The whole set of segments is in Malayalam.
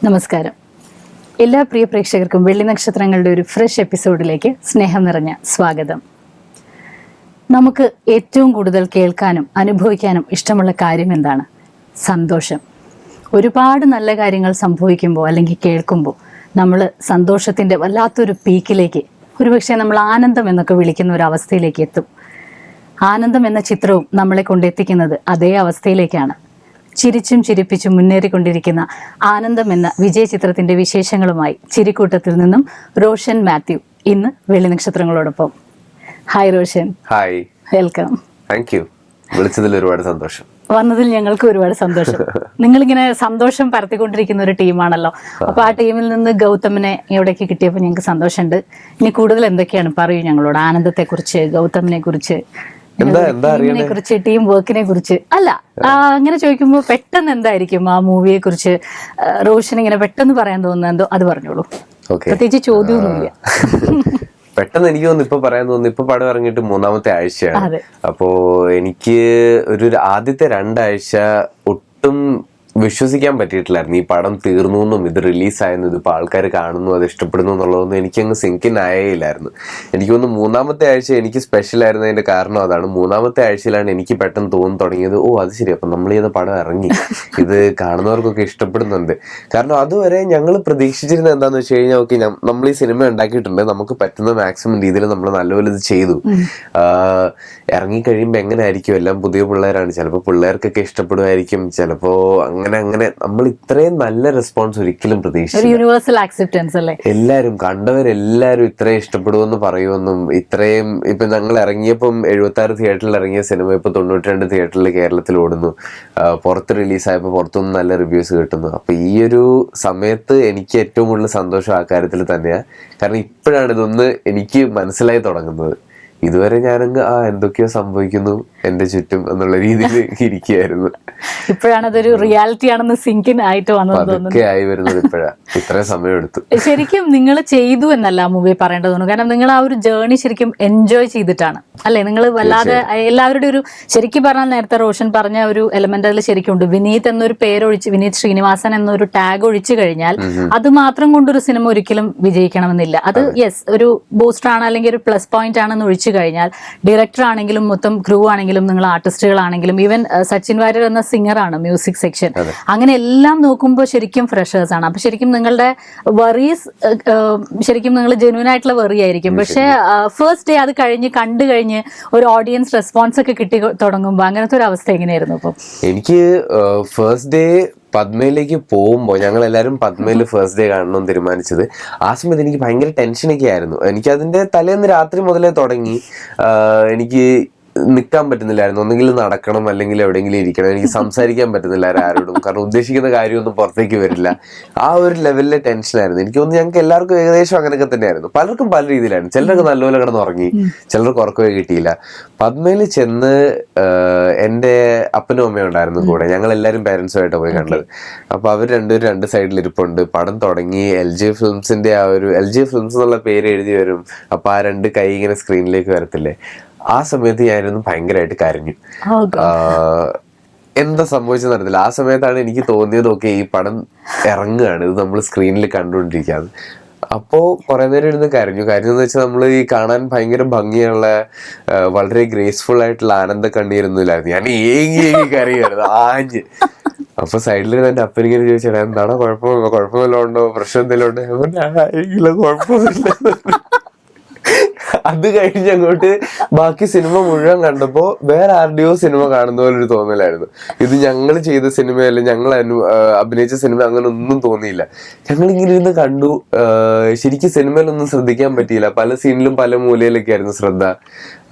നമസ്കാരം. എല്ലാ പ്രിയ പ്രേക്ഷകർക്കും വെള്ളി നക്ഷത്രങ്ങളുടെ ഒരു ഫ്രഷ് എപ്പിസോഡിലേക്ക് സ്നേഹം നിറഞ്ഞ സ്വാഗതം. നമുക്ക് ഏറ്റവും കൂടുതൽ കേൾക്കാനും അനുഭവിക്കാനും ഇഷ്ടമുള്ള കാര്യം എന്താണ്? സന്തോഷം. ഒരുപാട് നല്ല കാര്യങ്ങൾ സംഭവിക്കുമ്പോൾ അല്ലെങ്കിൽ കേൾക്കുമ്പോൾ നമ്മൾ സന്തോഷത്തിൻ്റെ വല്ലാത്തൊരു പീക്കിലേക്ക്, ഒരുപക്ഷെ നമ്മൾ ആനന്ദം എന്നൊക്കെ വിളിക്കുന്ന ഒരു അവസ്ഥയിലേക്ക് എത്തും. ആനന്ദം എന്ന ചിത്രവും നമ്മളെ കൊണ്ടെത്തിക്കുന്നത് അതേ അവസ്ഥയിലേക്കാണ്. ചിരിച്ചും ചിരിപ്പിച്ചും മുന്നേറിക്കൊണ്ടിരിക്കുന്ന ആനന്ദം എന്ന വിജയ ചിത്രത്തിന്റെ വിശേഷങ്ങളുമായി ചിരിക്കൂട്ടത്തിൽ നിന്നും റോഷൻ മാത്യു ഇന്ന് വെള്ളി നക്ഷത്രങ്ങളോടൊപ്പം. Hi Roshan. Hi, welcome. Thank you. വിളിച്ചതിൽ ഒരുപാട് സന്തോഷം. വന്നതിൽ ഞങ്ങൾക്ക് ഒരുപാട് സന്തോഷം. നിങ്ങളിങ്ങനെ സന്തോഷം പരത്തിക്കൊണ്ടിരിക്കുന്ന ഒരു ടീമാണല്ലോ. അപ്പൊ ആ ടീമിൽ നിന്ന് ഗൗതമിനെ ഇവിടേക്ക് കിട്ടിയപ്പോൾ ഞങ്ങൾക്ക് സന്തോഷമുണ്ട്. ഇനി കൂടുതൽ എന്തൊക്കെയാണ് പറയൂ ഞങ്ങളോട്, ആനന്ദത്തെ കുറിച്ച്, ഗൗതമിനെ കുറിച്ച്, ടീമിനെ കുറിച്ച്, ടീം വർക്കിനെ കുറിച്ച്. അല്ല, അങ്ങനെ ചോദിക്കുമ്പോൾ പെട്ടെന്ന് എന്തായിരിക്കും ആ മൂവിയെ കുറിച്ച് റോഷൻ ഇങ്ങനെ പെട്ടെന്ന് പറയാൻ തോന്നുന്നത്? എന്തോ അത് പറഞ്ഞോളൂ. പ്രത്യേകിച്ച് ചോദ്യമൊന്നുമില്ല. പെട്ടെന്ന് എനിക്ക് തോന്നുന്നു ഇപ്പൊ പറയാൻ തോന്നുന്നു, ഇപ്പൊ പടം ഇറങ്ങിയിട്ട് 3-ാമത്തെ ആഴ്ചയാണ്. അപ്പോ എനിക്ക് ആദ്യത്തെ 2 ആഴ്ച ഒട്ടും വിശ്വസിക്കാൻ പറ്റിയിട്ടില്ലായിരുന്നു. ഈ പടം തീർന്നു എന്നും ഇത് റിലീസായെന്നും ഇതിപ്പോൾ ആൾക്കാർ കാണുന്നു, അത് ഇഷ്ടപ്പെടുന്നു എന്നുള്ളതൊന്നും എനിക്കങ്ങ് സിങ്കിൻ ആയേയില്ലായിരുന്നു. എനിക്ക് തോന്നുന്നു 3-ാമത്തെ ആഴ്ച എനിക്ക് സ്പെഷ്യൽ ആയിരുന്നതിന്റെ കാരണം അതാണ്. 3-ാമത്തെ ആഴ്ചയിലാണ് എനിക്ക് പെട്ടെന്ന് തോന്നി തുടങ്ങിയത്, ഓ അത് ശരി, അപ്പം നമ്മൾ ചെയ്ത പടം ഇറങ്ങി, ഇത് കാണുന്നവർക്കൊക്കെ ഇഷ്ടപ്പെടുന്നുണ്ട്. കാരണം അതുവരെ ഞങ്ങൾ പ്രതീക്ഷിച്ചിരുന്നത് എന്താണെന്ന് വെച്ച് കഴിഞ്ഞാൽ, ഓക്കെ നമ്മൾ ഈ സിനിമ ഉണ്ടാക്കിയിട്ടുണ്ട്, നമുക്ക് പറ്റുന്ന മാക്സിമം രീതിയിൽ നമ്മൾ നല്ലപോലെ ഇത് ചെയ്തു, ഇറങ്ങിക്കഴിയുമ്പോൾ എങ്ങനെ ആയിരിക്കും, എല്ലാം പുതിയ പിള്ളേരാണ്, ചിലപ്പോൾ പിള്ളേർക്കൊക്കെ ഇഷ്ടപ്പെടുമായിരിക്കും, ചിലപ്പോൾ അങ്ങനെ നമ്മൾ ഇത്രയും നല്ല റെസ്പോൺസ് ഒരിക്കലും പ്രതീക്ഷിച്ചില്ല. എല്ലാരും കണ്ടവരെല്ലാരും ഇത്രയും ഇഷ്ടപ്പെടുമെന്ന് പറയുമെന്നും, ഇത്രയും ഇപ്പൊ ഞങ്ങൾ ഇറങ്ങിയപ്പം 76 തിയേറ്ററിൽ ഇറങ്ങിയ സിനിമ ഇപ്പൊ 92 തിയേറ്ററിൽ കേരളത്തിൽ ഓടുന്നു, പുറത്ത് റിലീസായപ്പോൾ പുറത്തുനിന്ന് നല്ല റിവ്യൂസ് കിട്ടുന്നു. അപ്പൊ ഈ ഒരു സമയത്ത് എനിക്ക് ഏറ്റവും കൂടുതൽ സന്തോഷം ആ കാര്യത്തിൽ തന്നെയാണ്. കാരണം ഇപ്പോഴാണ് ഇതൊന്ന് എനിക്ക് മനസ്സിലായി തുടങ്ങുന്നത്. ഇതുവരെ ഞാനങ്ങ് എന്തൊക്കെയോ സംഭവിക്കുന്നു എന്റെ ചുറ്റും എന്നുള്ള രീതിയിൽ ഇരിക്കുകയായിരുന്നു. ഇപ്പോഴാണ് അതൊരു റിയാലിറ്റി ആണെന്ന് സിങ്കിൻ ആയിട്ട് അതൊക്കെ ആയി വരുന്നത് ഇപ്പോഴാണ്. ഇത്രയും സമയം എടുത്തു. ശരിക്കും നിങ്ങൾ ചെയ്തു എന്നല്ല ആ മൂവി പറയേണ്ടതാണ്. കാരണം നിങ്ങൾ ആ ഒരു ജേർണി ശരിക്കും എൻജോയ് ചെയ്തിട്ടാണ് അല്ലെ? നിങ്ങൾ വല്ലാതെ എല്ലാവരുടെ ഒരു, ശരിക്കും പറഞ്ഞാൽ നേരത്തെ റോഷൻ പറഞ്ഞ ഒരു എലമെന്റ് അതിൽ ശരിക്കും ഉണ്ട്. വിനീത് എന്നൊരു പേരൊഴിച്ച്, വിനീത് ശ്രീനിവാസൻ എന്നൊരു ടാഗ് ഒഴിച്ചു കഴിഞ്ഞാൽ അത് മാത്രം കൊണ്ടൊരു സിനിമ ഒരിക്കലും വിജയിക്കണമെന്നില്ല. അത് യെസ് ഒരു ബൂസ്റ്റർ ആണ് അല്ലെങ്കിൽ ഒരു പ്ലസ് പോയിന്റ് ആണെന്ന് ഒഴിച്ചു കഴിഞ്ഞാൽ ഡയറക്ടർ ആണെങ്കിലും മൊത്തം ക്രൂ ആണെങ്കിലും നിങ്ങൾ ആർട്ടിസ്റ്റുകളാണെങ്കിലും ഈവൻ സച്ചിൻ വാര്യർ എന്ന സിംഗർ ആണ്, മ്യൂസിക് സെക്ഷൻ, അങ്ങനെ എല്ലാം നോക്കുമ്പോൾ ശരിക്കും ഫ്രഷേഴ്സ് ആണ്. അപ്പൊ ശരിക്കും നിങ്ങളുടെ വറീസ് ശരിക്കും നിങ്ങൾ ജെന്യൂൻ ആയിട്ടുള്ള വറി ആയിരിക്കും. പക്ഷെ ഫസ്റ്റ് ഡേ അത് കണ്ടു കഴിഞ്ഞ് ഒരു ഓഡിയൻസ് റെസ്പോൺസ് ഒക്കെ കിട്ടി തുടങ്ങുമ്പോൾ അങ്ങനത്തെ ഒരു അവസ്ഥ എങ്ങനെയായിരുന്നു? അപ്പൊ എനിക്ക് ഫസ്റ്റ് ഡേ പദ്മയിലേക്ക് പോകുമ്പോൾ ഞങ്ങൾ എല്ലാവരും പദ്മയിൽ ഫസ്റ്റ് ഡേ കാണണമെന്ന് തീരുമാനിച്ചത്. ആ സമയത്ത് എനിക്ക് ഭയങ്കര ടെൻഷനൊക്കെ ആയിരുന്നു. എനിക്ക് അതിന്റെ തലേന്ന് രാത്രി മുതലേ തുടങ്ങി എനിക്ക് നിൽക്കാൻ പറ്റുന്നില്ലായിരുന്നു. ഒന്നെങ്കിലും നടക്കണം, അല്ലെങ്കിൽ എവിടെയെങ്കിലും ഇരിക്കണം. എനിക്ക് സംസാരിക്കാൻ പറ്റുന്നില്ലായിരുന്നു ആരോടും, കാരണം ഉദ്ദേശിക്കുന്ന കാര്യമൊന്നും പുറത്തേക്ക് വരില്ല. ആ ഒരു ലെവലിലെ ടെൻഷനായിരുന്നു. എനിക്ക് തോന്നുന്നു ഞങ്ങൾക്ക് എല്ലാവർക്കും ഏകദേശം അങ്ങനെയൊക്കെ തന്നെയായിരുന്നു. പലർക്കും പല രീതിയിലായിരുന്നു. ചിലർക്ക് നല്ലപോലെ കിടന്നുറങ്ങി, ചിലർക്ക് ഉറക്കമേ കിട്ടിയില്ല. പദ്മയിൽ ചെന്ന് എൻ്റെ അപ്പനും അമ്മയും ഉണ്ടായിരുന്നു കൂടെ. ഞങ്ങൾ എല്ലാവരും പേരൻസുമായിട്ട് പോയി കണ്ടത്. അപ്പൊ അവർ രണ്ടുപേരും 2 സൈഡിൽ ഇരിപ്പുണ്ട്. പടം തുടങ്ങി LJ ഫിലിംസിന്റെ ആ ഒരു LJ ഫിലിംസ് എന്നുള്ള പേര് എഴുതി വരും. അപ്പൊ ആ 2 കൈ ഇങ്ങനെ സ്ക്രീനിലേക്ക് വരത്തില്ലേ, ആ സമയത്ത് ഞാനൊന്നും ഭയങ്കരമായിട്ട് കരഞ്ഞു. എന്താ സംഭവിച്ചെന്ന് അറിയത്തില്ല. ആ സമയത്താണ് എനിക്ക് തോന്നിയത്, ഓക്കെ ഈ പടം ഇറങ്ങുകയാണ്, ഇത് നമ്മൾ സ്ക്രീനിൽ കണ്ടുകൊണ്ടിരിക്കുകയാണ്. അപ്പോൾ കുറെ നേരം ഇരുന്ന് കരഞ്ഞു. കരഞ്ഞെന്ന് വെച്ചാൽ നമ്മൾ ഈ കാണാൻ ഭയങ്കര ഭംഗിയുള്ള വളരെ ഗ്രേസ്ഫുൾ ആയിട്ടുള്ള ആനന്ദ കണ്ണീരൊന്നുമില്ലായിരുന്നു. ഞാൻ ഏങ്ങി കരയായിരുന്നു, ആഞ്ഞ്. അപ്പൊ സൈഡിൽ എന്റെ അപ്പനിങ്ങനെ ചോദിച്ചാൽ എന്താണ് കുഴപ്പമില്ല ഉണ്ടോ, പ്രശ്നം എന്തെങ്കിലും ഉണ്ടോ? കുഴപ്പമൊന്നുമില്ല. അത് കഴിഞ്ഞ് അങ്ങോട്ട് ബാക്കി സിനിമ മുഴുവൻ കണ്ടപ്പോ വേറെ ആരുടെയോ സിനിമ കാണുന്ന പോലെ ഒരു തോന്നലായിരുന്നു. ഇത് ഞങ്ങൾ ചെയ്ത സിനിമയല്ല, ഞങ്ങൾ അഭിനയിച്ച സിനിമ, അങ്ങനെ ഒന്നും തോന്നിയില്ല. ഞങ്ങൾ ഇങ്ങനെ ഇരുന്ന് കണ്ടു. ശരിക്കും സിനിമയിലൊന്നും ശ്രദ്ധിക്കാൻ പറ്റിയില്ല. പല സീനിലും പല മൂലയിലൊക്കെ ആയിരുന്നു ശ്രദ്ധ.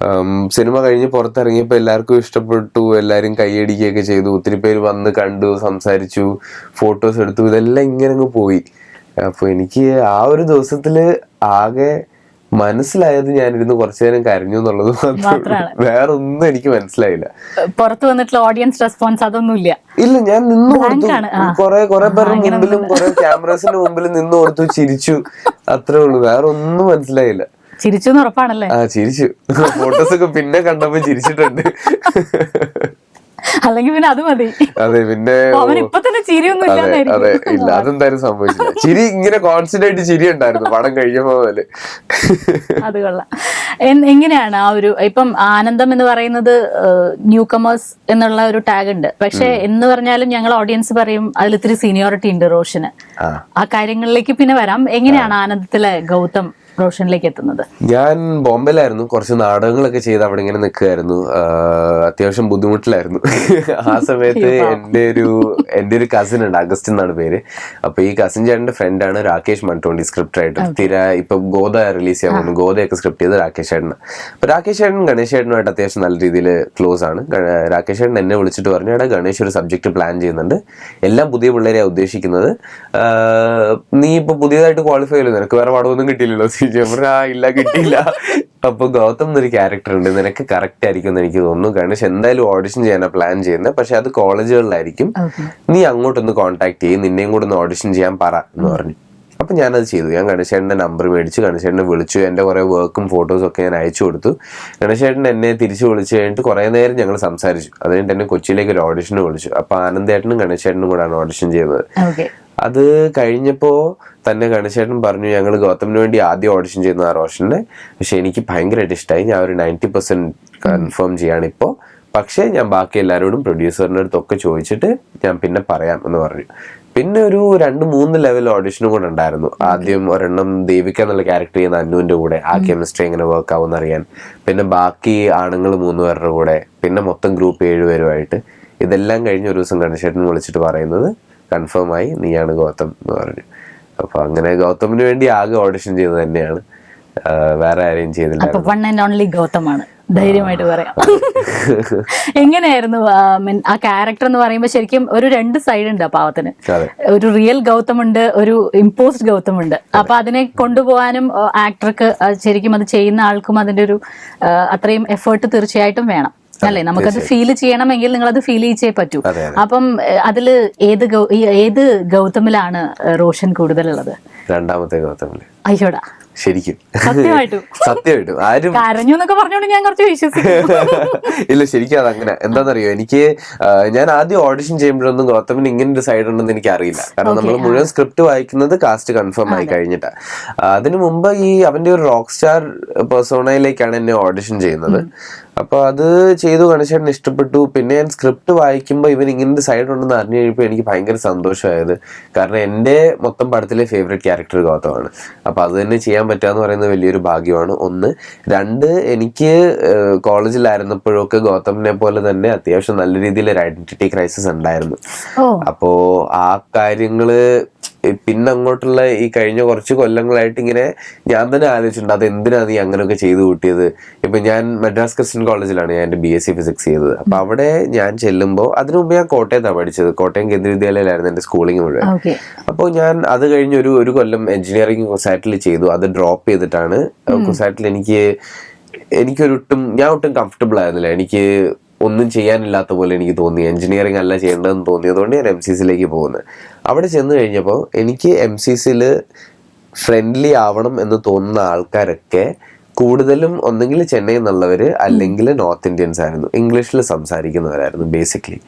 സിനിമ കഴിഞ്ഞ് പുറത്തിറങ്ങിയപ്പോൾ എല്ലാവർക്കും ഇഷ്ടപ്പെട്ടു, എല്ലാവരും കൈയടിക്കുകയൊക്കെ ചെയ്തു. ഒത്തിരി പേര് വന്ന് കണ്ടു, സംസാരിച്ചു, ഫോട്ടോസ് എടുത്തു. ഇതെല്ലാം ഇങ്ങനെ അങ്ങ് പോയി. അപ്പൊ എനിക്ക് ആ ഒരു ദിവസത്തില് ആകെ മനസ്സിലായത് ഞാനിരുന്ന് കുറച്ചു നേരം കരഞ്ഞു എന്നുള്ളത് മാത്രമാണ്. വേറെ ഒന്നും എനിക്ക് മനസ്സിലായില്ല. പുറത്ത് വന്നിട്ടുള്ള ഓഡിയൻസ് റെസ്പോൺസ് അതൊന്നുമില്ല. ഇല്ല, ഞാൻ നിന്ന് കൊടുത്തു. കുറെ പേരുടെ മുമ്പിലും കുറെ ക്യാമറസിന്റെ മുമ്പിലും നിന്ന് കൊടുത്തു, ചിരിച്ചു, അത്രേ ഉള്ളൂ. വേറെ ഒന്നും മനസ്സിലായില്ല. ചിരിച്ചു ഉറപ്പാണല്ലേ? ചിരിച്ചു. ഫോട്ടോസ് ഒക്കെ പിന്നെ കണ്ടപ്പോ ചിരിച്ചിട്ടുണ്ട്. അല്ലെങ്കിൽ പിന്നെ അത് മതി. അതെ, പിന്നെ അവൻ ഇപ്പൊ തന്നെ ചിരിയൊന്നും അതെ ഇല്ല, ഇല്ലാന്നായിരിക്കും. അതെന്തായാലും സംഭവിച്ചില്ല. ചിരി ഇങ്ങനെ കോൺസ്റ്റന്റ് ആയിട്ട് ചിരി ഉണ്ടായിരുന്നു പടം കഴിയുമ്പോ മുതല്. അത് കൊള്ളാം. എങ്ങനെയാണ് ആ ഒരു ഇപ്പം ആനന്ദം എന്ന് പറയുന്നത് ന്യൂ കമേഴ്സ് എന്നുള്ള ഒരു ടാഗ് ഉണ്ട്, പക്ഷെ എന്ന് പറഞ്ഞാലും ഞങ്ങൾ ഓഡിയൻസ് പറയും അതിൽ ഇത്തിരി സീനിയോറിറ്റി ഉണ്ട് റോഷന്. ആ കാര്യങ്ങളിലേക്ക് പിന്നെ വരാം. എങ്ങനെയാണ് ആനന്ദത്തിലെ ഗൗതം റോഷനിലേക്ക് എത്തുന്നത്? ഞാൻ ബോംബെയിലായിരുന്നു, കുറച്ച് നാടകങ്ങളൊക്കെ ചെയ്ത് അവിടെ ഇങ്ങനെ നിൽക്കുമായിരുന്നു. അത്യാവശ്യം ബുദ്ധിമുട്ടിലായിരുന്നു ആ സമയത്ത്. എൻ്റെ ഒരു കസിൻ ഉണ്ട്, അഗസ്റ്റിൻ എന്നാണ് പേര്. അപ്പൊ ഈ കസിൻ ചേട്ടന്റെ ഫ്രണ്ടാണ് രാകേഷ് മൺടോണ്ടി, സ്ക്രിപ്റ്റ് റൈറ്റർ. ഇപ്പൊ ഗോദ റിലീസ് ചെയ്യാൻ പോകുന്നു, ഗോദയൊക്കെ സ്ക്രിപ്റ്റ് ചെയ്ത് രാകേഷ് ചേട്ടന്. അപ്പൊ രാകേഷ് ചേട്ടൻ ഗണേഷ് ചേട്ടനുമായിട്ട് അത്യാവശ്യം നല്ല രീതിയിൽ ക്ലോസ് ആണ്. രാകേഷ് ചേട്ടൻ എന്നെ വിളിച്ചിട്ട് പറഞ്ഞു, എടാ ഗണേഷ് ഒരു സബ്ജക്ട് പ്ലാൻ ചെയ്യുന്നുണ്ട്, എല്ലാം പുതിയ പിള്ളേരെയാണ് ഉദ്ദേശിക്കുന്നത്, നീ ഇപ്പൊ പുതിയതായിട്ട് ക്വാളിഫൈ ചെയ്യല്ലോ, നിനക്ക് വേറെ പടമൊന്നും കിട്ടിയില്ലല്ലോ. ഇല്ല, കിട്ടിയില്ല. അപ്പൊ ഗൗതം എന്നൊരു ക്യാരക്ടർ ഉണ്ട്, നിനക്ക് കറക്റ്റ് ആയിരിക്കും എന്ന് എനിക്ക് തോന്നുന്നു. ഗണേഷ് എന്തായാലും ഓഡിഷൻ ചെയ്യാനാണ് പ്ലാൻ ചെയ്യുന്നത്, പക്ഷെ അത് കോളേജുകളിലായിരിക്കും, നീ അങ്ങോട്ടൊന്ന് കോൺടാക്ട് ചെയ്യും, നിന്നെയും കൂടെ ഒന്ന് ഓഡിഷൻ ചെയ്യാൻ പറ എന്ന് പറഞ്ഞു. അപ്പൊ ഞാനത് ചെയ്തു. ഞാൻ ഗണേശേട്ടന്റെ നമ്പർ മേടിച്ചു, ഗണേശേട്ടനെ വിളിച്ചു, എന്റെ കുറെ വർക്കും ഫോട്ടോസും ഒക്കെ ഞാൻ അയച്ചു കൊടുത്തു. ഗണേശേട്ടൻ എന്നെ തിരിച്ചു വിളിച്ചു കഴിഞ്ഞിട്ട് കുറെ നേരം ഞങ്ങൾ സംസാരിച്ചു. അത് കഴിഞ്ഞിട്ട് എന്നെ കൊച്ചിയിലേക്ക് ഒരു ഓഡിഷന് വിളിച്ചു. അപ്പൊ ആനന്ദേട്ടനും ഗണേശേട്ടനും കൂടെയാണ് ഓഡിഷൻ ചെയ്തത്. അത് കഴിഞ്ഞപ്പോ തന്നെ ഗണേശേട്ടൻ പറഞ്ഞു, ഞങ്ങൾ ഗൗതമിന് വേണ്ടി ആദ്യം ഓഡിഷൻ ചെയ്യുന്ന ആ റോഷനെ, പക്ഷെ എനിക്ക് ഭയങ്കരമായിട്ട് ഇഷ്ടമായി, ഞാൻ ഒരു 90% കൺഫേം ചെയ്യാണ് ഇപ്പോൾ, പക്ഷേ ഞാൻ ബാക്കി എല്ലാവരോടും പ്രൊഡ്യൂസറിൻ്റെ അടുത്തൊക്കെ ചോദിച്ചിട്ട് ഞാൻ പിന്നെ പറയാം എന്ന് പറഞ്ഞു. പിന്നെ ഒരു 2-3 ലെവൽ ഓഡിഷനും കൂടെ ഉണ്ടായിരുന്നു. ആദ്യം ഒരെണ്ണം ദേവിക എന്നുള്ള ക്യാരക്ടർ ചെയ്യുന്ന അന്നുവിന്റെ കൂടെ, ആ കെമിസ്ട്രി എങ്ങനെ വർക്ക് ആവുമെന്ന് അറിയാൻ. പിന്നെ ബാക്കി ആണുങ്ങൾ 3 പേരുടെ കൂടെ, പിന്നെ മൊത്തം ഗ്രൂപ്പ് 7 പേരുമായിട്ട്. ഇതെല്ലാം കഴിഞ്ഞ ഒരു ദിവസം ഗണേശേട്ടൻ വിളിച്ചിട്ട് പറയുന്നത്, കൺഫേം ആയി, നീയാണ് ഗൗതം എന്ന് പറഞ്ഞു. അപ്പൊ അങ്ങനെ ഗൗതമിന് വേണ്ടി ആകെ ഓഡിഷൻ ചെയ്തത് തന്നെയാണ്, വേറെ ആരെയും ചെയ്തില്ല. ഗൗതമാണ്, ധൈര്യമായിട്ട് പറയാം. എങ്ങനെയായിരുന്നു ആ ക്യാരക്ടർ എന്ന് പറയുമ്പോൾ? ശരിക്കും ഒരു 2 സൈഡ് ഉണ്ട് ആ പാവത്തിന്. ഒരു റിയൽ ഗൗതം ഉണ്ട്, ഒരു ഇമ്പോസ്ഡ് ഗൗതം ഉണ്ട്. അപ്പൊ അതിനെ കൊണ്ടുപോകാനും ആക്ടർക്ക് ശരിക്കും അത് ചെയ്യുന്ന ആൾക്കും അതിന്റെ ഒരു അത്രയും എഫേർട്ട് തീർച്ചയായിട്ടും വേണം അല്ലെ? നമുക്കത് ഫീൽ ചെയ്യണമെങ്കിൽ നിങ്ങൾ അത് ഫീൽ ചെയ്യിച്ചേ പറ്റൂ. അപ്പം അതില് ഏത് ഗൗതമിലാണ് റോഷൻ കൂടുതലുള്ളത്? രണ്ടാമത്തെ ഗൗതമില്. അയ്യോടാ, ശരിക്കും സത്യമായിട്ടും ആരും കരഞ്ഞു എന്നൊക്കെ പറഞ്ഞോണ്ട് ഞാൻ കുറച്ച് വിശ്വസിക്കും. ഇല്ല, ശരിക്കും അതങ്ങനെ. എന്താണെന്നറിയോ, എനിക്ക് ഞാൻ ആദ്യം ഓഡിഷൻ ചെയ്യുമ്പോഴൊന്നും ഗൗതമിന് ഇങ്ങനെ ഒരു സൈഡ് ഉണ്ടെന്ന് എനിക്ക് അറിയില്ല. കാരണം നമ്മൾ മുഴുവൻ സ്ക്രിപ്റ്റ് വായിക്കുന്നത് കാസ്റ്റ് കൺഫേം ആയി കഴിഞ്ഞിട്ടാ. അതിനു മുമ്പ് ഈ അവന്റെ ഒരു റോക്ക് സ്റ്റാർ പേഴ്സോണയിലേക്കാണ് എന്നെ ഓഡിഷൻ ചെയ്യുന്നത്. അപ്പൊ അത് ചെയ്തു, ഗണേശേട്ടന് ഇഷ്ടപ്പെട്ടു. പിന്നെ ഞാൻ സ്ക്രിപ്റ്റ് വായിക്കുമ്പോൾ ഇവൻ ഇങ്ങനത്തെ സൈഡ് ഉണ്ടെന്ന് അറിഞ്ഞു കഴിഞ്ഞപ്പോൾ എനിക്ക് ഭയങ്കര സന്തോഷമായത്. കാരണം എൻ്റെ മൊത്തം പടത്തിലെ ഫേവറേറ്റ് ക്യാരക്ടർ ഗൗതമാണ്. അപ്പൊ അത് തന്നെ ചെയ്യാൻ പറ്റുക പറയുന്നത് വലിയൊരു ഭാഗ്യമാണ്. 1. 2, എനിക്ക് കോളേജിലായിരുന്നപ്പോഴൊക്കെ ഗൗതമിനെ പോലെ തന്നെ അത്യാവശ്യം നല്ല രീതിയിൽ ഒരു ഐഡന്റിറ്റി ക്രൈസിസ് ഉണ്ടായിരുന്നു. അപ്പോ ആ കാര്യങ്ങള് പിന്നെ അങ്ങോട്ടുള്ള ഈ കഴിഞ്ഞ കുറച്ച് കൊല്ലങ്ങളായിട്ട് ഇങ്ങനെ ഞാൻ തന്നെ ആലോചിച്ചിട്ടുണ്ട്, അത് എന്തിനാ നീ അങ്ങനെയൊക്കെ ചെയ്തു കൂട്ടിയത്. ഇപ്പൊ ഞാൻ മദ്രാസ് ക്രിസ്ത്യൻ കോളേജിലാണ് ഞാൻ എൻ്റെ BSc ഫിസിക്സ് ചെയ്തത്. അപ്പൊ അവിടെ ഞാൻ ചെല്ലുമ്പോൾ, അതിനു മുമ്പ് ഞാൻ കോട്ടയത്താണ് പഠിച്ചത്, കോട്ടയം കേന്ദ്ര വിദ്യാലയയിലായിരുന്നു എൻ്റെ സ്കൂളിംഗ് മുഴുവൻ. അപ്പോൾ ഞാൻ അത് കഴിഞ്ഞ് ഒരു കൊല്ലം എഞ്ചിനീയറിംഗ് കുസാറ്റിൽ ചെയ്തു. അത് ഡ്രോപ്പ് ചെയ്തിട്ടാണ് കുസാറ്റിൽ ഞാൻ ഒട്ടും കംഫർട്ടബിൾ ആയിരുന്നില്ല. എനിക്ക് ഒന്നും ചെയ്യാനില്ലാത്ത പോലെ എനിക്ക് തോന്നി. എഞ്ചിനീയറിംഗ് അല്ല ചെയ്യേണ്ടതെന്ന് തോന്നിയതുകൊണ്ട് ഞാൻ MCCയിലേക്ക് പോകുന്നത്. അവിടെ ചെന്ന് കഴിഞ്ഞപ്പോൾ എനിക്ക് MCCയിൽ ഫ്രണ്ട്ലി ആവണം എന്ന് തോന്നുന്ന ആൾക്കാരൊക്കെ കൂടുതലും ഒന്നെങ്കിൽ ചെന്നൈയിൽ നിന്നുള്ളവര് അല്ലെങ്കിൽ നോർത്ത് ഇന്ത്യൻസ് ആയിരുന്നു, ഇംഗ്ലീഷിൽ സംസാരിക്കുന്നവരായിരുന്നു ബേസിക്കലി.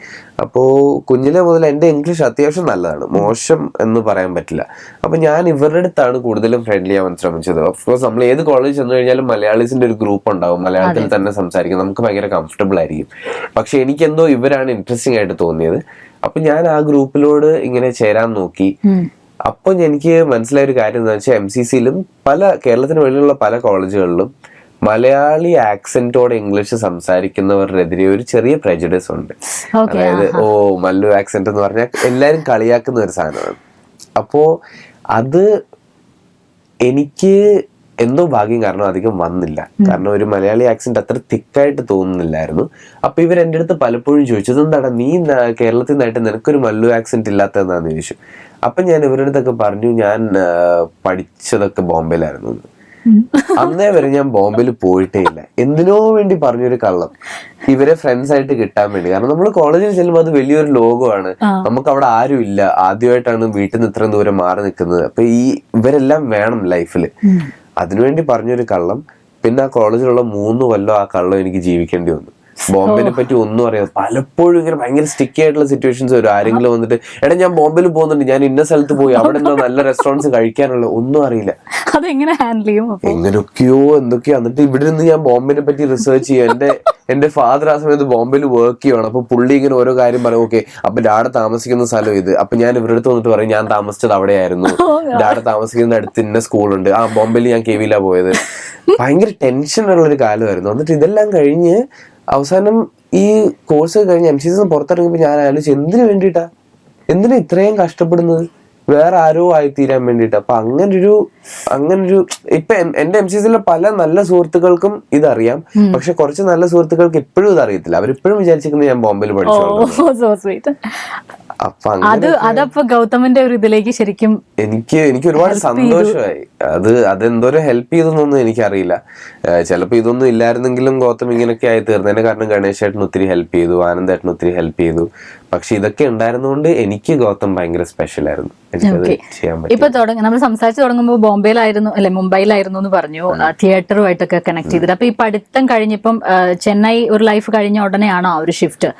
അപ്പോൾ കുഞ്ഞിലെ മുതൽ എൻ്റെ ഇംഗ്ലീഷ് അത്യാവശ്യം നല്ലതാണ്, മോശം എന്ന് പറയാൻ പറ്റില്ല. അപ്പൊ ഞാൻ ഇവരുടെ അടുത്താണ് കൂടുതലും ഫ്രണ്ട്ലി ആവാൻ ശ്രമിച്ചത്. ഓഫ്കോഴ്സ് നമ്മൾ ഏത് കോളേജ് ചെന്ന് കഴിഞ്ഞാലും മലയാളീസിന്റെ ഒരു ഗ്രൂപ്പ് ഉണ്ടാവും, മലയാളത്തിൽ തന്നെ സംസാരിക്കും, നമുക്ക് ഭയങ്കര കംഫർട്ടബിൾ ആയിരിക്കും. പക്ഷെ എനിക്കെന്തോ ഇവരാണ് ഇൻട്രസ്റ്റിംഗ് ആയിട്ട് തോന്നിയത്. അപ്പൊ ഞാൻ ആ ഗ്രൂപ്പിലോട് ഇങ്ങനെ ചേരാൻ നോക്കി. അപ്പൊ എനിക്ക് മനസ്സിലായ ഒരു കാര്യം എന്താ വെച്ചാൽ, MCCയിലും കേരളത്തിന് വെളിയിലുള്ള പല കോളേജുകളിലും മലയാളി ആക്സെന്റോടെ ഇംഗ്ലീഷ് സംസാരിക്കുന്നവരെതിരെ ഒരു ചെറിയ പ്രജഡിസ് ഉണ്ട്. അതായത് മല്ലു ആക്സെന്റ് എന്ന് പറഞ്ഞാൽ എല്ലാരും കളിയാക്കുന്ന ഒരു സാധനമാണ്. അപ്പോ അത് എനിക്ക് എന്തോ ഭാഗ്യം കാരണം അധികം വന്നില്ല. കാരണം ഒരു മലയാളി ആക്സെന്റ് അത്ര തിക്കായിട്ട് തോന്നുന്നില്ലായിരുന്നു. അപ്പൊ ഇവർ എൻ്റെ അടുത്ത് പലപ്പോഴും ചോദിച്ചു, ഇതെന്താടാ നീ കേരളത്തിൽ നിന്നായിട്ട് നിനക്കൊരു മല്ലു ആക്സെന്റ് ഇല്ലാത്തതെന്നാന്ന് ചോദിച്ചു. അപ്പൊ ഞാൻ ഇവരുടെ അടുത്തൊക്കെ പറഞ്ഞു, ഞാൻ പഠിച്ചതൊക്കെ ബോംബെയിലായിരുന്നു. അന്നേ വരെ ഞാൻ ബോംബെയിൽ പോയിട്ടേ ഇല്ല. എന്തിനോ വേണ്ടി പറഞ്ഞൊരു കള്ളം, ഇവരെ ഫ്രണ്ട്സ് ആയിട്ട് കിട്ടാൻ വേണ്ടി. കാരണം നമ്മൾ കോളേജിൽ ചെല്ലുമ്പോൾ അത് വലിയൊരു ലോകമാണ്, നമുക്ക് അവിടെ ആരും ഇല്ല, ആദ്യമായിട്ടാണ് വീട്ടിൽ നിന്ന് ഇത്രയും ദൂരം മാറി നിൽക്കുന്നത്. അപ്പൊ ഇവരെല്ലാം വേണം ലൈഫില്. അതിനുവേണ്ടി പറഞ്ഞൊരു കള്ളം. പിന്നെ ആ കോളേജിലുള്ള 3 കൊല്ലം ആ കള്ളം എനിക്ക് ജീവിക്കേണ്ടി വന്നു. ബോംബെനെ പറ്റി ഒന്നും അറിയാതെ പലപ്പോഴും ഇങ്ങനെ ഭയങ്കര സ്റ്റിക്കി ആയിട്ടുള്ള സിറ്റുവേഷൻസ് വരും. ആരെങ്കിലും വന്നിട്ട് എടാ ഞാൻ ബോംബെയിൽ പോകുന്നുണ്ട്, ഞാൻ ഇന്ന സ്ഥലത്ത് പോയി, അവിടെ എന്താ നല്ല റെസ്റ്റോറൻറ്റ്സ് കഴിക്കാനുള്ള ഒന്നും അറിയില്ല. അതെങ്ങനെ ഹാൻഡിൽ ചെയ്യും? എങ്ങനെയൊക്കെയോ എന്തൊക്കെയോ. എന്നിട്ട് ഇവിടെ നിന്ന് ഞാൻ ബോംബെനെ പറ്റി റിസർച്ച് ചെയ്യും. എന്റെ ഫാദർ ആ സമയത്ത് ബോംബെയിൽ വർക്ക് ചെയ്യുവാണ്. അപ്പൊ പുള്ളി ഇങ്ങനെ ഓരോ കാര്യം പറയും. ഓക്കെ, അപ്പൊ ഡാഡ് താമസിക്കുന്ന സ്ഥലം ഇത്. അപ്പൊ ഞാൻ ഇവരുടെ അടുത്ത് വന്നിട്ട് പറയും ഞാൻ താമസിച്ചത് അവിടെയായിരുന്നു, ഡാഡ് താമസിക്കുന്ന അടുത്ത് ഇന്ന സ്കൂളുണ്ട്, ആ ബോംബെയിൽ ഞാൻ കെവിയിലാ പോയത്. ഭയങ്കര ടെൻഷനുള്ള ഒരു കാലമായിരുന്നു. എന്നിട്ട് ഇതെല്ലാം കഴിഞ്ഞ് അവസാനം ഈ കോഴ്സ് കഴിഞ്ഞ് MCC പുറത്തിറങ്ങിയപ്പോൾ ഞാൻ ആലോചിച്ചു എന്തിനാ ഇത്രയും കഷ്ടപ്പെടുന്നത്, വേറെ ആരോ ആയിത്തീരാൻ വേണ്ടിയിട്ട്. അപ്പൊ അങ്ങനൊരു ഇപ്പൊ എന്റെ MCCയിലെ പല നല്ല സുഹൃത്തുക്കൾക്കും ഇതറിയാം. പക്ഷെ കുറച്ച് നല്ല സുഹൃത്തുക്കൾക്ക് ഇപ്പോഴും ഇത് അറിയത്തില്ല. അവരിപ്പോഴും വിചാരിച്ചിരിക്കുന്നത് ഞാൻ ബോംബെയിൽ പഠിച്ചു. അപ്പൊ അതപ്പോ ഗൗതമിന്റെ ഒരു ഇതിലേക്ക് ശരിക്കും എനിക്ക് ഒരുപാട് സന്തോഷമായി. അതെന്തോരം ഹെൽപ്പ് ചെയ്തെന്നൊന്നും എനിക്കറിയില്ല. ചിലപ്പോ ഇതൊന്നും ഇല്ലായിരുന്നെങ്കിലും ഗൗതം ഇങ്ങനെയൊക്കെ ആയി തീർന്നതിന്റെ കാരണം ഗണേശേട്ടൻ ഒത്തിരി ഹെൽപ്പ് ചെയ്തു, ആനന്ദേട്ടൻ ഒത്തിരി ഹെൽപ്പ് ചെയ്തു. പക്ഷെ ഇതൊക്കെ ഉണ്ടായിരുന്നതുകൊണ്ട് എനിക്ക് ഗൗതം ഭയങ്കര സ്പെഷ്യൽ ആയിരുന്നു. ഇപ്പൊ നമ്മൾ സംസാരിച്ചു തുടങ്ങുമ്പോൾ ബോംബെയിലായിരുന്നു അല്ലെ മുംബൈയിലായിരുന്നു എന്ന് പറഞ്ഞു, തിയേറ്ററുമായിട്ടൊക്കെ കണക്ട് ചെയ്തിട്ട്. അപ്പൊ ഈ പഠിത്തം കഴിഞ്ഞപ്പം ചെന്നൈ ഒരു ലൈഫ് കഴിഞ്ഞ ഉടനെയാണോ ആ ഒരു ഷിഫ്റ്റ്?